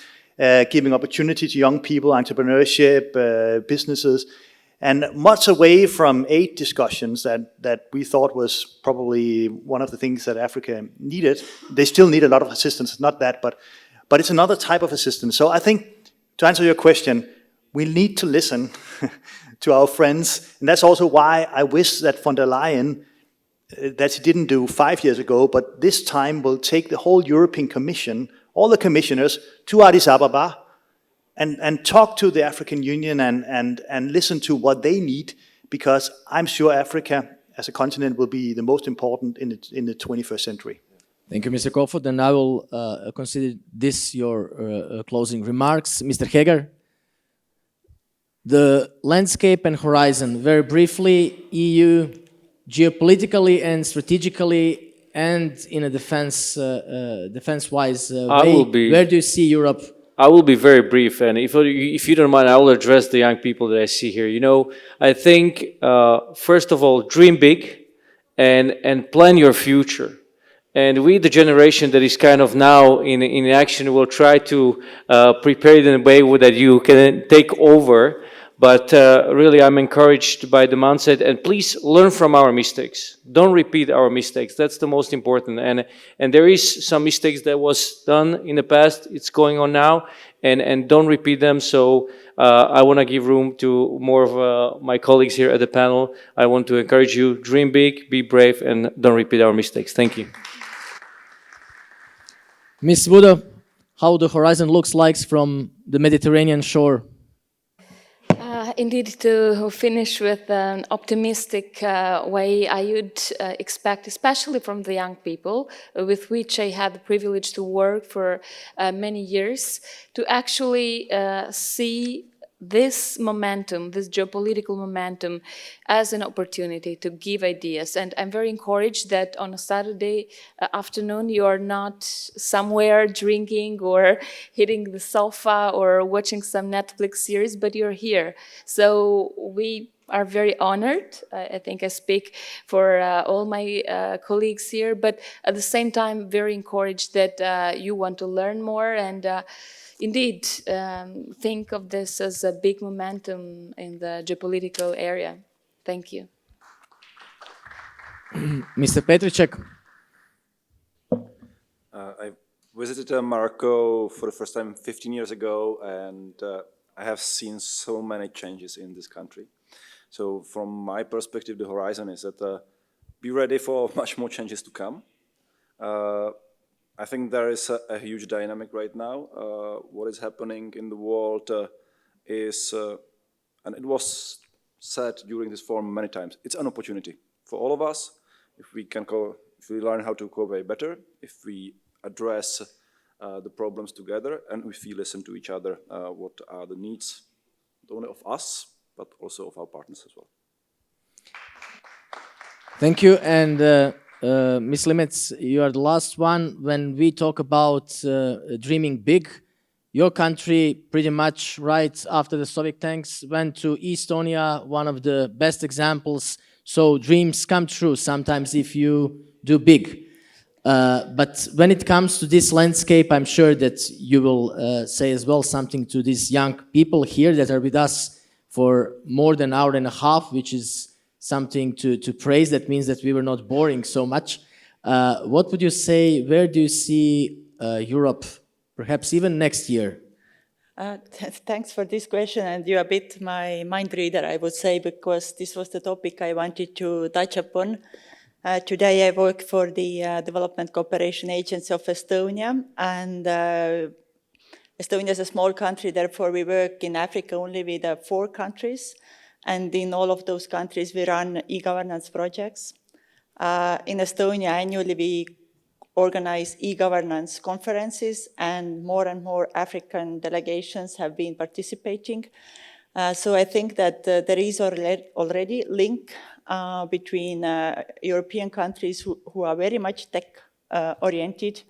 giving opportunity to young people, entrepreneurship, businesses, and much away from aid discussions that we thought was probably one of the things that Africa needed. They still need a lot of assistance, not that, but it's another type of assistance. So I think, to answer your question, we need to listen to our friends, and that's also why I wish that von der Leyen, that she didn't do 5 years ago, but this time will take the whole European Commission, all the commissioners, to Addis Ababa and talk to the African Union and listen to what they need, because I'm sure Africa as a continent will be the most important in the 21st century. Thank you, Mr. Kofod, and I will consider this your closing remarks. Mr. Heger, the landscape and horizon, very briefly, EU geopolitically and strategically, and in a defense-wise way, where do you see Europe? I will be very brief, and if you don't mind, I will address the young people that I see here. You know, I think, first of all, dream big and plan your future. And we, the generation that is kind of now in action, will try to prepare it in a way that you can take over. But really, I'm encouraged by the mindset, and please learn from our mistakes. Don't repeat our mistakes. That's the most important. And there is some mistakes that was done in the past. It's going on now, and don't repeat them. So I want to give room to more of my colleagues here at the panel. I want to encourage you: dream big, be brave, and don't repeat our mistakes. Thank you. Ms. Buda, how the horizon looks like from the Mediterranean shore? Indeed, to finish with an optimistic way, I would expect, especially from the young people with which I had the privilege to work for many years, to actually see this momentum, this geopolitical momentum, as an opportunity to give ideas. And I'm very encouraged that on a Saturday afternoon, you are not somewhere drinking or hitting the sofa or watching some Netflix series, but you're here. So we are very honored. I think I speak for all my colleagues here, but at the same time, very encouraged that you want to learn more and indeed think of this as a big momentum in the geopolitical area. Thank you. Mr. Petricek. I visited Morocco for the first time 15 years ago, and I have seen so many changes in this country. So from my perspective, the horizon is that be ready for much more changes to come. I think there is a huge dynamic right now. What is happening in the world is, and it was said during this forum many times, it's an opportunity for all of us. If we can if we learn how to cooperate better, if we address the problems together, and if we listen to each other, what are the needs, not only of us, but also of our partners as well. Thank you. And Ms. Limits, you are the last one. When we talk about dreaming big, your country pretty much right after the Soviet tanks went to Estonia, one of the best examples. So dreams come true sometimes if you do big. But when it comes to this landscape, I'm sure that you will say as well something to these young people here that are with us for more than an hour and a half, which is something to praise. That means that we were not boring so much. What would you say, where do you see Europe, perhaps even next year? Thanks for this question, and you're a bit my mind reader, I would say, because this was the topic I wanted to touch upon. Today I work for the Development Cooperation Agency of Estonia, and Estonia is a small country, therefore we work in Africa only with 4 countries, and in all of those countries we run e-governance projects. In Estonia annually we organize e-governance conferences, and more African delegations have been participating. So I think that there is already link between European countries who are very much tech oriented.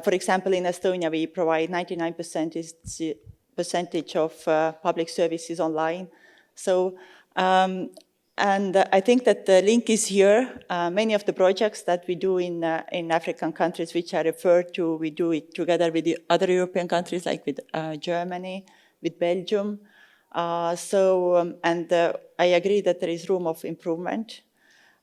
For example, in Estonia, we provide 99% percentage of public services online. So, and I think that the link is here. Many of the projects that we do in African countries, which I referred to, we do it together with the other European countries, like with Germany, with Belgium. And I agree that there is room of improvement.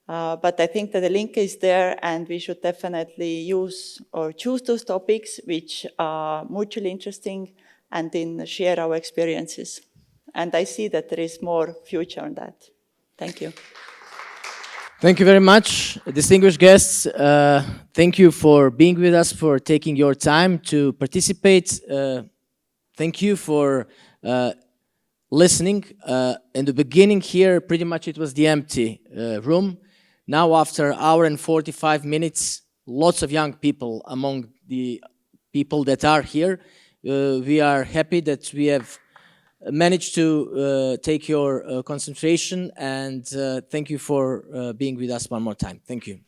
But I think that the link is there, and we should definitely use or choose those topics which are mutually interesting and then share our experiences. And I see that there is more future on that. Thank you. Thank you very much, distinguished guests. Thank you for being with us, for taking your time to participate. Thank you for listening. In the beginning here, pretty much it was the empty room. Now after an hour and 45 minutes, lots of young people among the people that are here. We are happy that we have managed to take your concentration, and thank you for being with us one more time. Thank you.